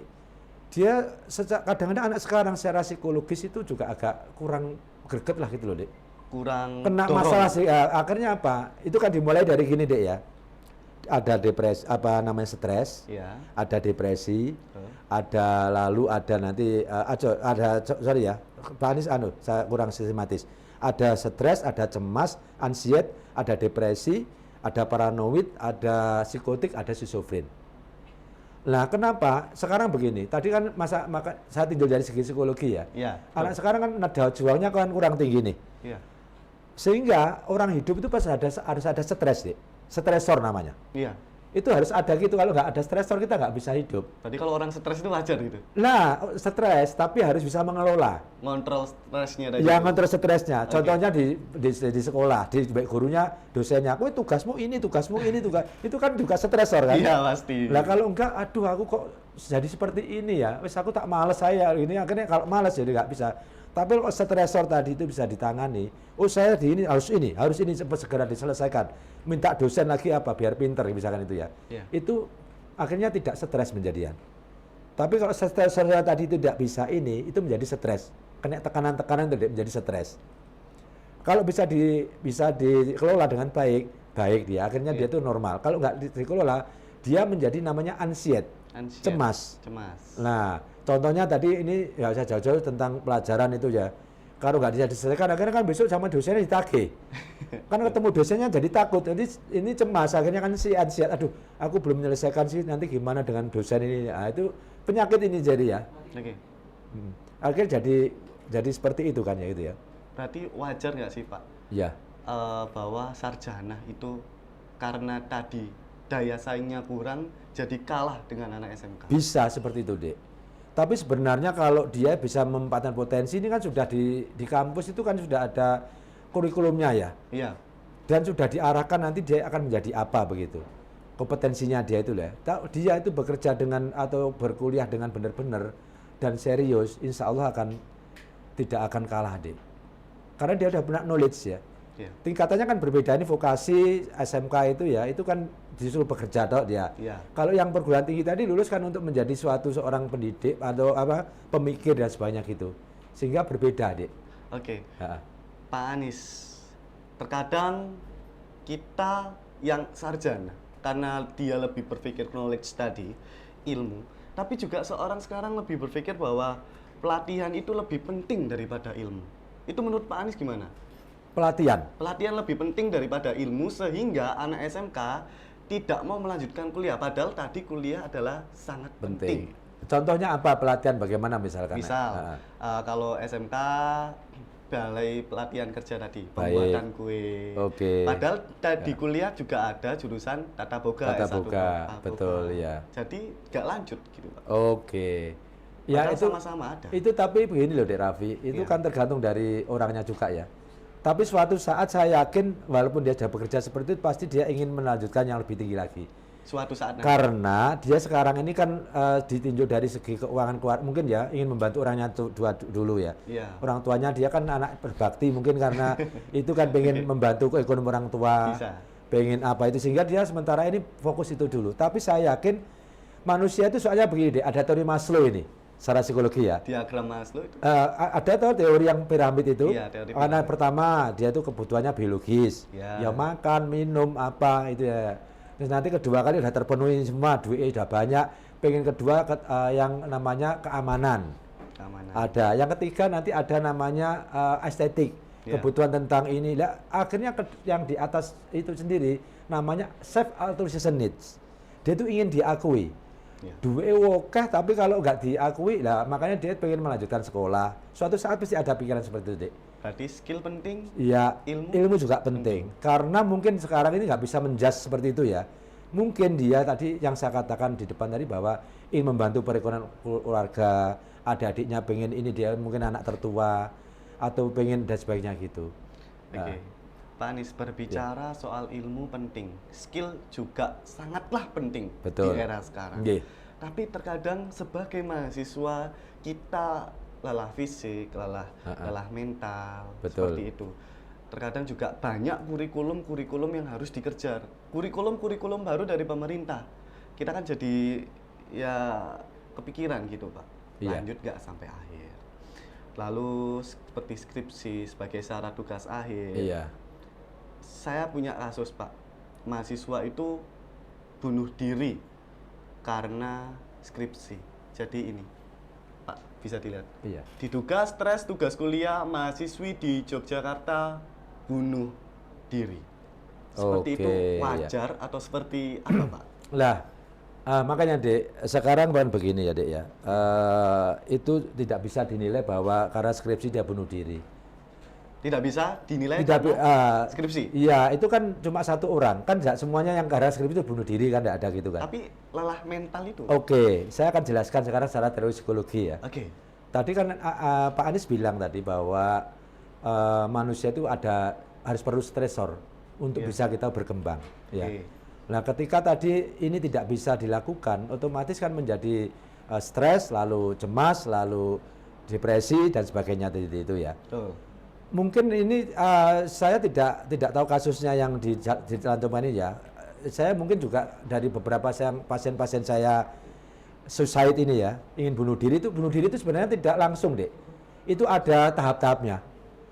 dia kadang-kadang anak sekarang secara psikologis itu juga agak kurang greget lah gitu loh, Dek. Kurang Kena dorong. masalah sih, akhirnya apa? Itu kan dimulai dari gini, Dek ya. Ada depresi, apa namanya, stres, Ya. ada depresi, Betul. ada nanti sorry ya, Pak Anies saya kurang sistematis. Ada stres, ada cemas, ansiet, ada depresi, ada paranoid, ada psikotik, ada schizofren. Nah, kenapa? Sekarang begini, tadi kan saya tinjau dari segi psikologi ya. Iya. Anak sekarang kan nada juangnya kan kurang tinggi nih. Iya. Sehingga orang hidup itu pasti harus ada stres, Dek. Stresor namanya. Iya. Itu harus ada gitu, kalau nggak ada stresor kita nggak bisa hidup. Berarti kalau orang stres itu wajar gitu. Nah, stres tapi harus bisa mengelola. Ngontrol stresnya tadi. Yang ngontrol stresnya. Oke. Contohnya di sekolah, di baik gurunya, dosennya, "Kowe tugasmu ini, tugasmu ini, tugas." Itu kan juga stresor kan? Iya, pasti. Lah kalau enggak, aduh aku kok jadi seperti ini ya. Wis aku tak males saya ini, akhirnya kalau males jadi nggak bisa. Tapi kalau stresor tadi itu bisa ditangani. Oh, saya di ini harus ini cepat segera diselesaikan. Minta dosen lagi apa biar pinter misalkan itu ya. Iya. Itu akhirnya tidak stres menjadian. Tapi kalau stresor tadi itu tidak bisa ini, itu menjadi stres. Kena tekanan-tekanan itu menjadi stres. Kalau bisa dikelola dengan baik dia akhirnya dia itu normal. Kalau nggak dikelola, dia menjadi namanya ansiet, Ansiet. cemas. Cemas. Nah, contohnya tadi ini ya saya jauh-jauh tentang pelajaran itu ya. Kalau nggak bisa diselesaikan, akhirnya kan besok sama dosennya ditagih. Kan ketemu dosennya jadi takut. Jadi ini cemas, akhirnya kan si ansiet. Aduh, aku belum menyelesaikan sih, nanti gimana dengan dosen ini? Nah, itu penyakit ini jadi ya. Oke. Akhirnya jadi seperti itu kan ya itu ya. Berarti wajar nggak sih, Pak? Ya. Bahwa sarjana itu karena tadi daya saingnya kurang jadi kalah dengan anak SMK. Bisa seperti itu, Dek. Tapi sebenarnya kalau dia bisa memanfaatkan potensi ini kan sudah di kampus itu kan sudah ada kurikulumnya ya. Iya. Dan sudah diarahkan nanti dia akan menjadi apa begitu. Kompetensinya dia itu lah. Dia itu bekerja dengan atau berkuliah dengan benar-benar dan serius, insya Allah tidak akan kalah, Dek. Karena dia sudah punya knowledge ya. Iya. Tingkatannya kan berbeda, ini vokasi SMK itu ya, itu kan disuruh bekerja toh dia. Iya. Kalau yang perguruan tinggi tadi lulus kan untuk menjadi seorang pendidik atau pemikir dan sebagainya gitu. Sehingga berbeda, Dek. Oke. Ha. Pak Anies, terkadang kita yang sarjana karena dia lebih berpikir knowledge tadi, ilmu, tapi juga seorang sekarang lebih berpikir bahwa pelatihan itu lebih penting daripada ilmu. Itu menurut Pak Anies gimana? Pelatihan. Pelatihan lebih penting daripada ilmu sehingga anak SMK tidak mau melanjutkan kuliah padahal tadi kuliah adalah sangat penting. Contohnya apa pelatihan bagaimana misalkan? Misal kalau SMK balai pelatihan kerja tadi, Baik. pembuatan kue. Oke. Padahal di kuliah juga ada jurusan tata boga, Tata S1 boga, tata betul boga. ya. Jadi nggak lanjut gitu, Pak. Oke. Ya Padahal itu sama-sama ada. Itu tapi begini loh, Dek Raffi, itu Iya. kan tergantung dari orangnya juga ya. Tapi suatu saat saya yakin walaupun dia sudah bekerja seperti itu pasti dia ingin melanjutkan yang lebih tinggi lagi. Suatu saat nanti. Karena dia sekarang ini kan ditinjau dari segi keuangan keluarga, mungkin ya ingin membantu orangnya dulu ya. Iya. Orang tuanya dia kan anak berbakti mungkin karena itu kan pengen membantu ekonomi orang tua. Bisa. Pengen apa itu sehingga dia sementara ini fokus itu dulu. Tapi saya yakin manusia itu soalnya begini deh, ada teori Maslow ini secara psikologi ya. Diagram Maslow itu. Ada tuh teori yang piramid itu. Iya, teori Karena piramid. pertama dia itu kebutuhannya biologis. Iya. Ya makan, minum apa itu ya. Terus nanti kedua kali udah terpenuhi semua, duitnya udah banyak. Pengen kedua yang namanya keamanan. Keamanan. Ada. Yang ketiga nanti ada namanya estetik. Iya. Kebutuhan tentang ini. Lah akhirnya yang di atas itu sendiri namanya self actualization needs. Dia itu ingin diakui. Iya. Duitnya oke, tapi kalau nggak diakui, lah makanya dia pengen melanjutkan sekolah. Suatu saat pasti ada pikiran seperti itu, Dek. Berarti skill penting. Iya, Ilmu ilmu juga penting. Karena mungkin sekarang ini nggak bisa menjudge seperti itu ya. Mungkin dia tadi yang saya katakan di depan tadi bahwa ingin membantu perekonomian keluarga, adik-adiknya pengen ini, dia mungkin anak tertua atau pengen dan sebagainya gitu. Oke. Pak Anies berbicara soal ilmu penting, skill juga sangatlah penting Betul. di era sekarang. Nggih. Tapi terkadang sebagai mahasiswa kita lelah fisik, lelah mental, Betul. seperti itu. Terkadang juga banyak kurikulum yang harus dikejar. Kurikulum baru dari pemerintah. Kita kan jadi ya kepikiran gitu Pak, Iya. lanjut nggak sampai akhir. Lalu seperti skripsi sebagai syarat tugas akhir. Iya. Saya punya kasus Pak, mahasiswa itu bunuh diri karena skripsi. Jadi ini Pak, bisa dilihat. Iya. Diduga stres tugas kuliah, mahasiswi di Yogyakarta bunuh diri. Seperti Oke, itu iya. wajar atau seperti apa Pak? Lah, makanya Dek, sekarang kan begini ya Dek ya, itu tidak bisa dinilai bahwa karena skripsi dia bunuh diri. Tidak bisa dinilai Tidak, karena skripsi. Iya, itu kan cuma satu orang, kan tidak semuanya yang karena skripsi itu bunuh diri kan, tidak ada gitu kan. Tapi lelah mental itu. Oke, saya akan jelaskan sekarang secara teori psikologi ya. Oke. Tadi kan Pak Anies bilang tadi bahwa manusia itu harus perlu stresor untuk bisa kita berkembang. Ya. Oke. Nah, ketika tadi ini tidak bisa dilakukan, otomatis kan menjadi stres, lalu cemas, lalu depresi dan sebagainya itu ya. Betul. Mungkin ini saya tidak tahu kasusnya yang dicantumkan ini ya. Saya mungkin juga dari beberapa pasien-pasien saya suicide ini ya, ingin bunuh diri itu sebenarnya tidak langsung Dek. Itu ada tahap-tahapnya.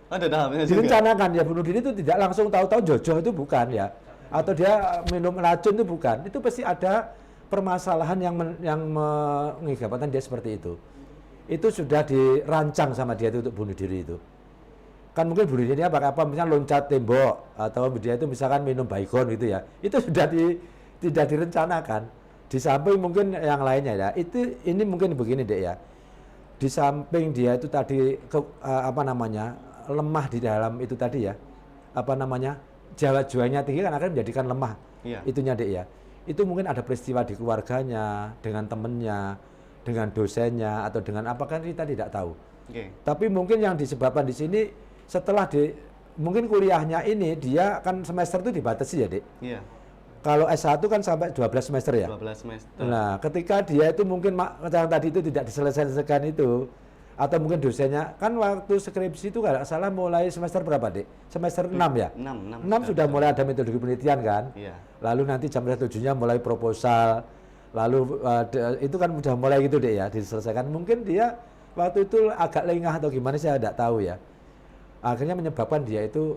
Ada tahapnya juga. Direncanakan ya, bunuh diri itu tidak langsung tahu-tahu jojo itu bukan ya. Atau dia minum racun itu bukan. Itu pasti ada permasalahan yang mengakibatkan dia seperti itu. Itu sudah dirancang sama dia itu untuk bunuh diri itu. Kan mungkin bunuh diri dia pakai apa, misalnya loncat tembok atau dia itu misalkan minum baygon gitu ya. Itu sudah tidak direncanakan. Di samping mungkin yang lainnya ya. Ini mungkin begini Dek ya. Di samping dia itu tadi lemah di dalam itu tadi ya. Jiwa-jiwanya tinggi kan akan menjadikan lemah. Iya. Itunya Dek ya. Itu mungkin ada peristiwa di keluarganya, dengan temennya, dengan dosennya atau dengan apa kan kita tidak tahu. Oke. Tapi mungkin yang disebabkan di sini setelah mungkin kuliahnya ini dia kan semester itu dibatasi ya Dek. Iya. Kalau S1 kan sampai 12 semester ya. 12 semester. Nah, ketika dia itu mungkin yang tadi itu tidak diselesaikan itu, atau mungkin dosennya kan waktu skripsi itu kalau salah mulai semester berapa Dek? Semester 6 ya? 6 sudah mulai ada metodologi penelitian kan? Iya. Lalu nanti jam 7-nya mulai proposal, lalu itu kan sudah mulai gitu Dek ya, diselesaikan. Mungkin dia waktu itu agak lengah atau gimana saya tidak tahu ya. Akhirnya menyebabkan dia itu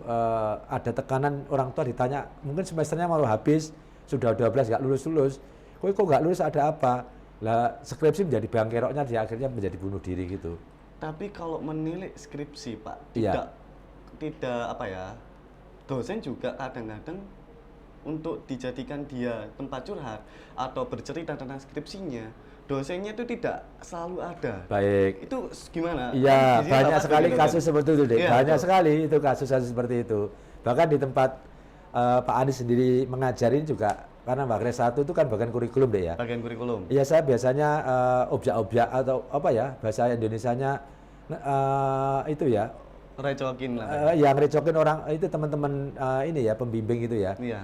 ada tekanan orang tua ditanya, mungkin semesternya mau habis, sudah 12 nggak lulus-lulus, kok nggak lulus ada apa? Lah skripsi menjadi bangkeroknya dia akhirnya menjadi bunuh diri gitu. Tapi kalau menilik skripsi Pak, Iya. tidak apa ya, dosen juga kadang-kadang untuk dijadikan dia tempat curhat atau bercerita tentang skripsinya, dosennya itu tidak selalu ada. Baik. Itu gimana? Iya, Di sini banyak Bapak sekali begitu, kasus kan? seperti itu, Dek. Iya, Banyak betul. sekali itu kasus-kasus seperti itu. Bahkan di tempat Pak Anies sendiri mengajari juga, karena Bakres 1 itu kan bagian kurikulum, Dek ya. Bagian kurikulum. Iya, saya biasanya objek-objek atau apa ya, bahasa Indonesianya itu ya, Recokin lah. yang recokin orang, itu teman-teman ini ya, pembimbing itu ya. Iya.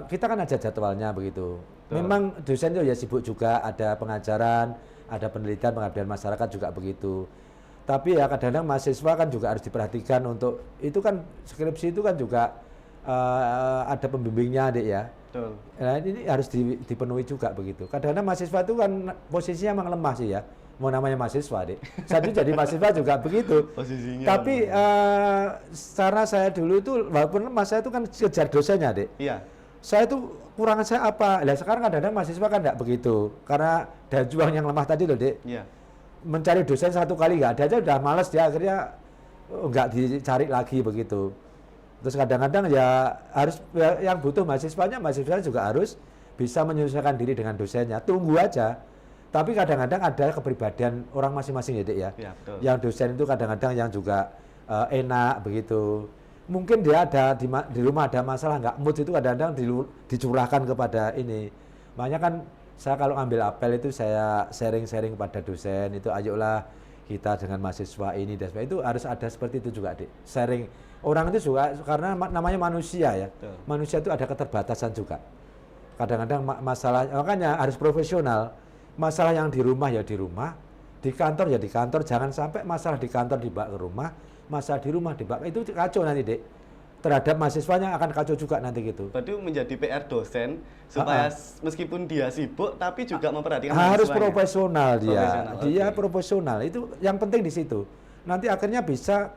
Kita kan ada jadwalnya begitu. Betul. Memang dosen itu ya sibuk juga, ada pengajaran, ada penelitian, pengabdian masyarakat juga begitu. Tapi ya kadang-kadang mahasiswa kan juga harus diperhatikan untuk, itu kan skripsi itu kan juga ada pembimbingnya Dek ya. Betul. Nah, ini harus dipenuhi juga begitu. Kadang-kadang mahasiswa itu kan posisinya memang lemah sih ya. Mau namanya mahasiswa Dek. Saya dulu jadi mahasiswa juga begitu. Posisinya. Tapi secara saya dulu itu walaupun lemah, saya itu kan kejar dosennya Dek. Iya. Saya itu kurangan saya apa? Lah sekarang kadang-kadang mahasiswa kan enggak begitu. Karena daya juang yang lemah tadi loh Dek. Iya. Mencari dosen satu kali nggak ada aja udah males, dia akhirnya nggak dicari lagi begitu. Terus kadang-kadang ya harus yang butuh mahasiswanya juga harus bisa menyesuaikan diri dengan dosennya. Tunggu aja. Tapi kadang-kadang ada kepribadian orang masing-masing ya Dek ya. Iya, betul. Yang dosen itu kadang-kadang yang juga enak begitu. Mungkin dia ada di rumah ada masalah nggak mood itu kadang-kadang dicurahkan kepada ini. Makanya kan saya kalau ambil apel itu saya sharing-sharing pada dosen itu, ayolah kita dengan mahasiswa ini dan sebagainya, itu harus ada seperti itu juga Dek. Sharing. Orang itu juga karena namanya manusia ya. Betul. Manusia itu ada keterbatasan juga. Kadang-kadang masalah, makanya harus profesional. Masalah yang di rumah ya di rumah, Di kantor ya di kantor, jangan sampai masalah di kantor dibawa ke rumah, masalah di rumah dibawa, itu kacau nanti Dek. Terhadap mahasiswanya akan kacau juga nanti gitu. Berarti menjadi PR dosen supaya meskipun dia sibuk tapi juga memperhatikan Harus mahasiswanya. profesional dia. Profesional, Dia oke. profesional. Itu yang penting di situ. Nanti akhirnya bisa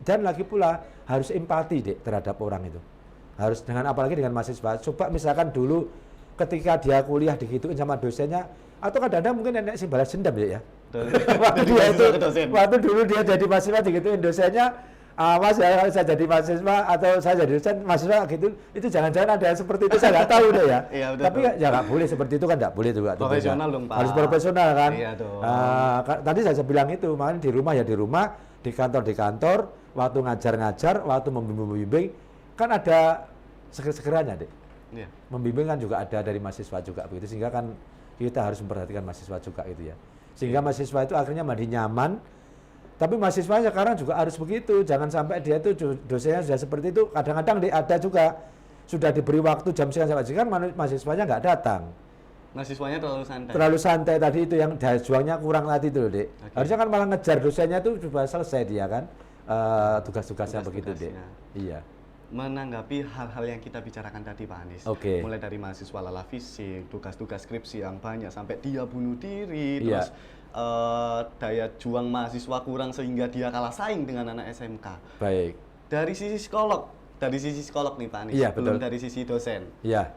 dan lagi pula harus empati Dek terhadap orang itu. Harus dengan apalagi dengan mahasiswa. Coba misalkan dulu ketika dia kuliah digituin sama dosennya atau kadang-kadang mungkin nenek sih balas dendam ya. waktu Dari dia itu, mahasiswa ke dosen. waktu dulu dia jadi mahasiswa digituin dosennya, Mas ya kalau saya jadi mahasiswa atau saya jadi dosen mahasiswa gitu, itu jangan-jangan ada yang seperti itu saya nggak tahu deh ya. Iya, betul, Tapi ya nggak boleh seperti itu kan nggak boleh juga. tentunya. Profesional dong, Pak. Harus profesional kan. Iya dong. Tadi saya bilang itu, makanya di rumah ya di rumah, di kantor, waktu ngajar-ngajar, waktu membimbing, kan ada segeranya deh. Iya. Membimbing kan juga ada dari mahasiswa juga begitu, sehingga kan kita harus memperhatikan mahasiswa juga gitu ya. Sehingga mahasiswa itu akhirnya menjadi nyaman. Tapi mahasiswa sekarang juga harus begitu, jangan sampai dia itu dosennya sudah seperti itu. Kadang-kadang ada juga sudah diberi waktu jam sekian sampai sekian, mahasiswanya nggak datang. Mahasiswanya terlalu santai. Terlalu santai tadi itu yang daya juangnya kurang tadi itu loh, Dek. Oke. Harusnya kan malah ngejar dosennya itu sudah selesai dia kan tugas-tugasnya begitu, Dek. Iya. Menanggapi hal-hal yang kita bicarakan tadi Pak Anies, Oke. mulai dari mahasiswa lelah fisik, tugas-tugas skripsi yang banyak sampai dia bunuh diri, Iya. terus daya juang mahasiswa kurang sehingga dia kalah saing dengan anak SMK. Baik. Dari sisi psikolog nih Pak Anies, Iya, belum betul. dari sisi dosen. Iya.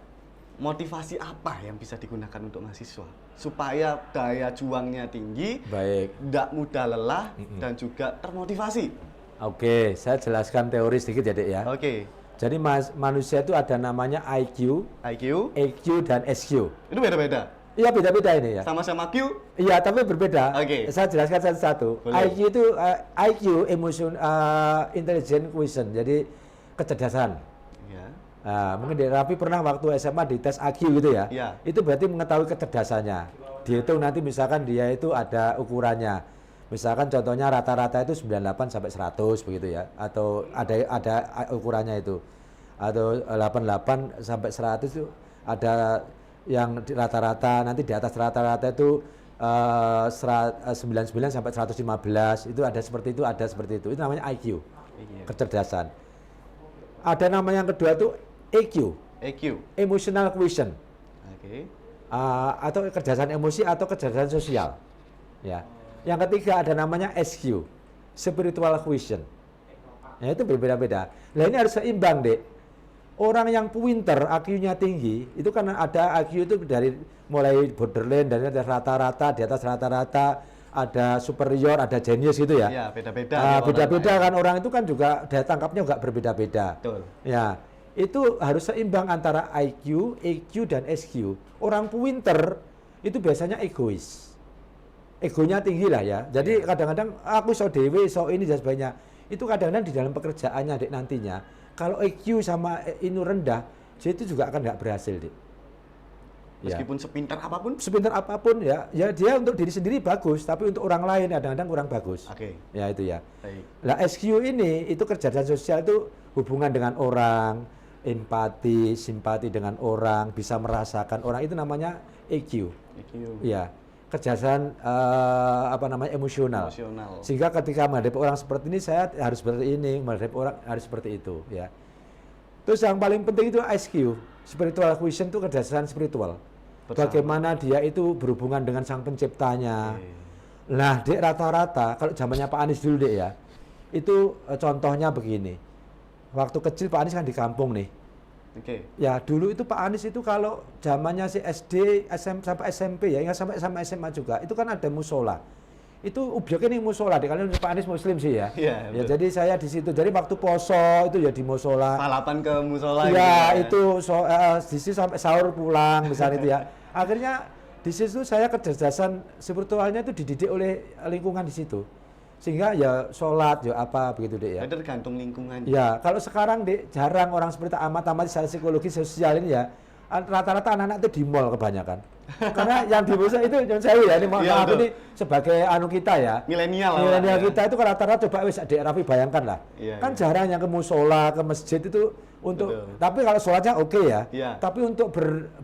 Motivasi apa yang bisa digunakan untuk mahasiswa supaya daya juangnya tinggi, Baik. tidak mudah lelah, dan juga termotivasi? Oke, saya jelaskan teori sedikit ya, Dek ya. Oke, Jadi manusia itu ada namanya IQ, IQ EQ dan SQ. itu beda-beda. Iya beda-beda ini ya. Sama-sama Q. Iya, tapi berbeda. Oke. Saya jelaskan satu-satu. Boleh. IQ itu IQ intelligent quotient, jadi kecerdasan. Ya. Mungkin Dek Raffi pernah waktu SMA di tes IQ gitu ya. Iya. Itu berarti mengetahui kecerdasannya. Dihitung nanti misalkan dia itu ada ukurannya. Misalkan contohnya rata-rata itu 98 sampai 100 begitu ya. Atau ada ukurannya itu. Atau 88 sampai 100 itu ada yang rata-rata, nanti di atas rata-rata itu 99 sampai 115 itu ada seperti itu, itu namanya IQ, kecerdasan. Ada nama yang kedua itu EQ, EQ. emotional quotient, Oke. atau kecerdasan emosi atau kecerdasan sosial. Ya. Yang ketiga ada namanya SQ, spiritual quotient. Ya, itu berbeda-beda. Nah ini harus seimbang, Dek. Orang yang pinter, IQ-nya tinggi, itu kan ada IQ itu dari mulai borderline, dari atas rata-rata, di atas rata-rata, ada superior, ada genius gitu ya. Iya, beda-beda. Beda-beda kan, orang itu kan juga daya tangkapnya juga berbeda-beda. Betul. Ya, itu harus seimbang antara IQ, EQ, dan SQ. Orang pinter itu biasanya egois. Egonya tinggi lah ya. Jadi kadang-kadang aku so dewe, so ini dan sebagainya. Itu kadang-kadang di dalam pekerjaannya, Dek, nantinya. Kalau EQ sama ini rendah, dia itu juga akan nggak berhasil, Dek. Ya. Meskipun sepintar apapun. Sepintar apapun ya dia untuk diri sendiri bagus, tapi untuk orang lain kadang-kadang kurang bagus. Oke. Ya itu ya. Baik. Nah SQ ini itu kecerdasan sosial itu hubungan dengan orang, empati, simpati dengan orang, bisa merasakan orang, itu namanya EQ. EQ. Ya, kecerdasan emosional. Emosional. Sehingga ketika menghadapi orang seperti ini saya harus seperti ini, menghadapi orang harus seperti itu ya. Terus yang paling penting itu SQ, spiritual quotient, itu kecerdasan spiritual. Bersama. Bagaimana dia itu berhubungan dengan sang penciptanya. Oke. Nah, Dek, rata-rata kalau zamannya Pak Anies dulu, Dek ya, itu contohnya begini. Waktu kecil Pak Anies kan di kampung nih. Oke. Ya dulu itu Pak Anies itu kalau zamannya si SD, sampai SMP ya, ingat sampai SMA juga, itu kan ada musola. Itu objeknya nih musola, kalian Pak Anies Muslim sih ya. Iya, Ya betul. jadi saya di situ. Jadi waktu poso itu ya di musola. Balapan ke musola Iya, gitu itu di situ sampai sahur pulang misalnya itu ya. Akhirnya di situ saya kecerdasan spiritualnya itu dididik oleh lingkungan di situ. Sehingga ya sholat, ya apa begitu, Dek ya. Itu tergantung lingkungan. Ya, kalau sekarang, Dek, jarang orang seperti amat-amat secara psikologi sosial ini ya. Rata-rata anak-anak itu di mall kebanyakan. Karena yang di musola itu yang saya ya, ini Iya, maaf betul. ini sebagai kita ya. Milenial lah, Milenial Pak, ya. kita itu kan rata-rata coba wis Dek Raffi bayangkan lah. Iya, Kan iya. jarang yang ke musola, ke masjid itu untuk Betul. tapi kalau sholatnya oke ya. Iya. Tapi untuk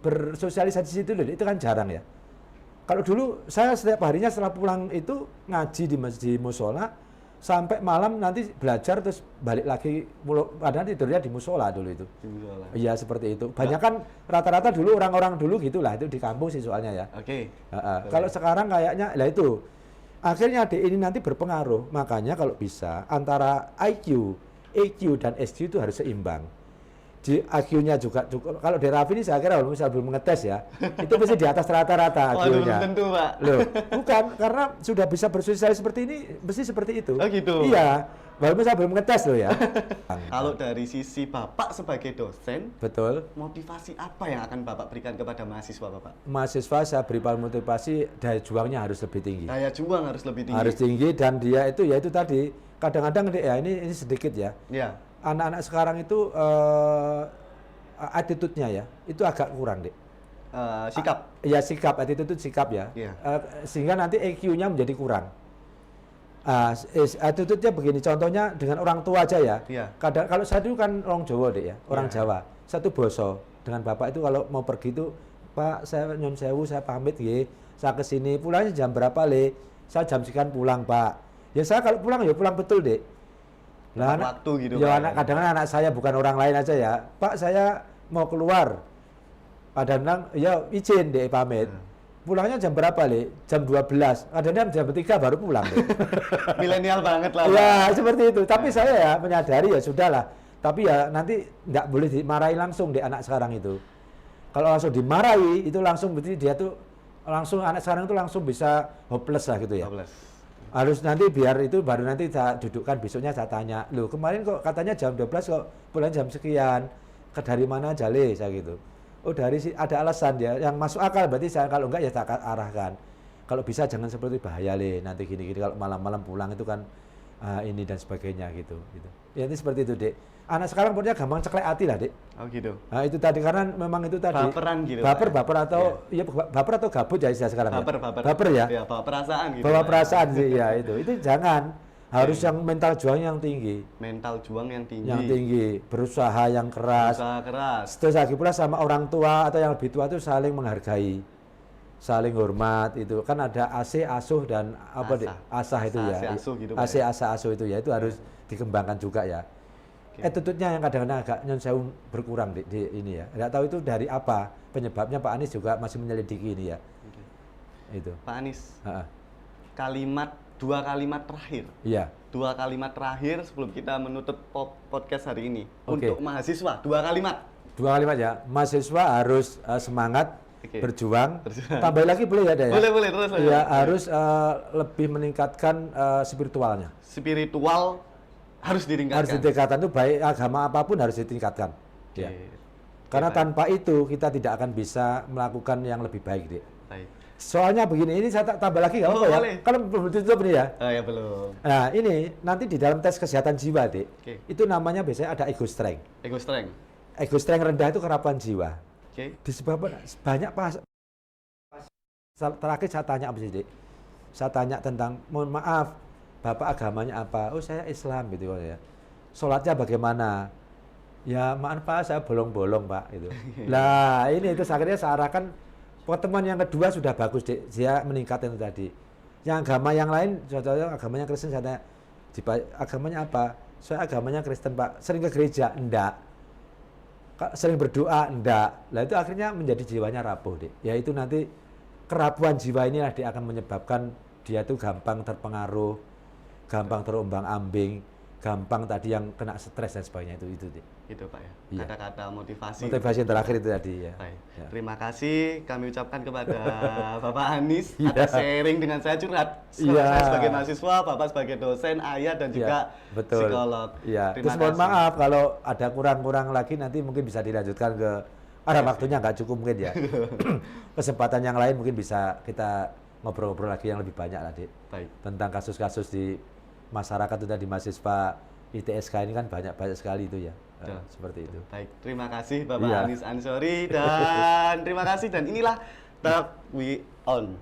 bersosialisasi itu loh, itu kan jarang ya. Kalau dulu saya setiap harinya setelah pulang itu ngaji di masjid musola sampai malam nanti belajar terus balik lagi padahal tidurnya di musola dulu itu. Iya seperti itu. Banyak kan rata-rata dulu orang-orang dulu gitulah itu di kampung sih soalnya ya. Oke. Kalau sekarang kayaknya lah itu akhirnya adik ini nanti berpengaruh. Makanya kalau bisa antara IQ, EQ dan SQ itu harus seimbang. Di IQ-nya juga cukup. Kalau di Raffi ini saya kira kalau misal belum ngetes ya, itu pasti di atas rata-rata Oh, IQ-nya. belum tentu, Pak. Loh, bukan karena sudah bisa bersosialisasi seperti ini, mesti seperti itu. Oh, gitu. Iya, walaupun saya belum ngetes loh ya. Kalau dari sisi Bapak sebagai dosen, Betul. motivasi apa yang akan Bapak berikan kepada mahasiswa Bapak? Mahasiswa saya beri motivasi daya juangnya harus lebih tinggi. Daya juang harus lebih tinggi. Harus tinggi dan dia itu ya itu tadi kadang-kadang ya ini sedikit ya. Iya. Anak-anak sekarang itu attitude-nya ya itu agak kurang deh. Sikap. Ya sikap, attitude itu sikap ya. Iya. Sehingga nanti EQ-nya menjadi kurang. Attitude-nya begini, contohnya dengan orang tua aja ya. Iya. Kadang kalau saya dulu kan orang Jawa deh ya, orang Iya. Jawa. Satu boso dengan bapak itu kalau mau pergi itu, Pak saya nyun sewu, saya pamit nggih. Saya ke sini, pulangnya jam berapa le? Saya jam sekian pulang Pak. Ya saya kalau pulang ya pulang betul deh. Lah Waktu gitu, ya Pak, anak ya. kadang-kadang anak saya bukan orang lain aja ya. Pak saya mau keluar. Kadang-kadang ya izin deh pamit. Pulangnya jam berapa le? Jam 12. Kadang-kadang jam 3 baru pulang. Le. Milenial banget lah, Pak. Ya seperti itu. Tapi saya ya menyadari ya sudahlah. Tapi ya nanti nggak boleh dimarahi langsung deh anak sekarang itu. Kalau langsung dimarahi itu langsung berarti dia tuh langsung anak sekarang itu langsung bisa hopeless lah gitu ya. 12. Harus nanti biar itu baru nanti saya dudukkan besoknya saya tanya, loh kemarin kok katanya jam 12 kok pulang jam sekian, ke dari mana aja le saya gitu. Oh dari ada alasan ya, yang masuk akal berarti saya kalau enggak ya saya akan arahkan. Kalau bisa jangan seperti bahaya le, nanti gini-gini kalau malam-malam pulang itu kan ini dan sebagainya gitu. Ya ini seperti itu dek. Anak sekarang pokoknya gampang ceklek hati lah dek. Oh gitu. Nah itu tadi karena memang itu tadi. Baperan gitu, Baper Pak. atau ya baper atau gabut ya istilah sekarang Baper, ya. baper. Baper ya. Ya, bawa perasaan gitu. Bawa Pak. perasaan sih ya itu jangan harus yang mental juang yang tinggi, Mental juang yang tinggi, berusaha yang keras. Usaha keras. Terus lagi pula sama orang tua atau yang lebih tua itu saling menghargai, saling hormat itu kan ada AC asuh dan apa deh asah itu ya, AC asuh gitu, Pak, AC ya. asah asuh itu ya itu harus dikembangkan juga ya. Oke. Attitude-nya yang kadang-kadang agak nyon sewu berkurang di ini ya. Nggak tahu itu dari apa penyebabnya, Pak Anies juga masih menyelidiki ini ya. Oke. Itu. Pak Anies, Ha-ha. dua kalimat terakhir. Iya. Dua kalimat terakhir sebelum kita menutup podcast hari ini. Oke. Untuk mahasiswa, dua kalimat. Dua kalimat ya. Mahasiswa harus semangat Oke. berjuang. Berjuang. Tambah lagi boleh ya, Dek, ya? Boleh, terus. Iya, harus lebih meningkatkan spiritualnya. Spiritual harus ditingkatkan. Harus ditingkatkan itu baik agama apapun harus ditingkatkan. Oke. Ya. Karena Oke, Pak. tanpa itu kita tidak akan bisa melakukan yang lebih baik, Dek. Baik. Soalnya begini, ini saya tambah lagi nggak Oh, apa-apa ya? boleh. Kalau belum ditutup nih ya. Oh ya belum. Nah ini nanti di dalam tes kesehatan jiwa, Dek, Oke. itu namanya biasanya ada ego strength. Ego strength. Ego strength rendah itu kerapuan jiwa. Oke. Disebabkan banyak terakhir saya tanya apa sih, Dek? Saya tanya tentang, mohon maaf, Bapak agamanya apa? Oh saya Islam gitu ya. Sholatnya bagaimana? Ya maaf Pak, saya bolong-bolong Pak itu. Lah ini itu akhirnya saya arahkan pertemuan yang kedua sudah bagus, Dek. Dia meningkatkan itu tadi. Yang agama yang lain, contohnya agamanya Kristen, saya tanya, agamanya apa? Saya agamanya Kristen Pak. Sering ke gereja? Enggak. Sering berdoa? Enggak. Lah itu akhirnya menjadi jiwanya rapuh, Dek. Yaitu nanti kerapuhan jiwa inilah dia akan menyebabkan dia tuh gampang terpengaruh, gampang terombang-ambing, gampang tadi yang kena stres dan sebagainya itu Dek. Gitu Pak ya. Iya. Kata-kata motivasi. Motivasi yang terakhir itu tadi ya. Baik. Ya. Terima kasih kami ucapkan kepada Bapak Anies Iya. atas sharing dengan saya curhat. Iya. Saya sebagai mahasiswa, Bapak sebagai dosen, ayah dan juga Ya, betul. psikolog. Iya. Terima Terus mohon kasih. maaf kalau ada kurang-kurang lagi nanti mungkin bisa dilanjutkan ke ada waktunya nggak cukup mungkin ya. Kesempatan yang lain mungkin bisa kita ngobrol-ngobrol lagi yang lebih banyak lah, Dek. Baik. Tentang kasus-kasus di masyarakat itu tadi mahasiswa ITSK ini kan banyak sekali itu ya. Betul. Seperti itu. Baik, terima kasih Bapak Iya. Anies Ansori dan terima kasih dan inilah Talk We On.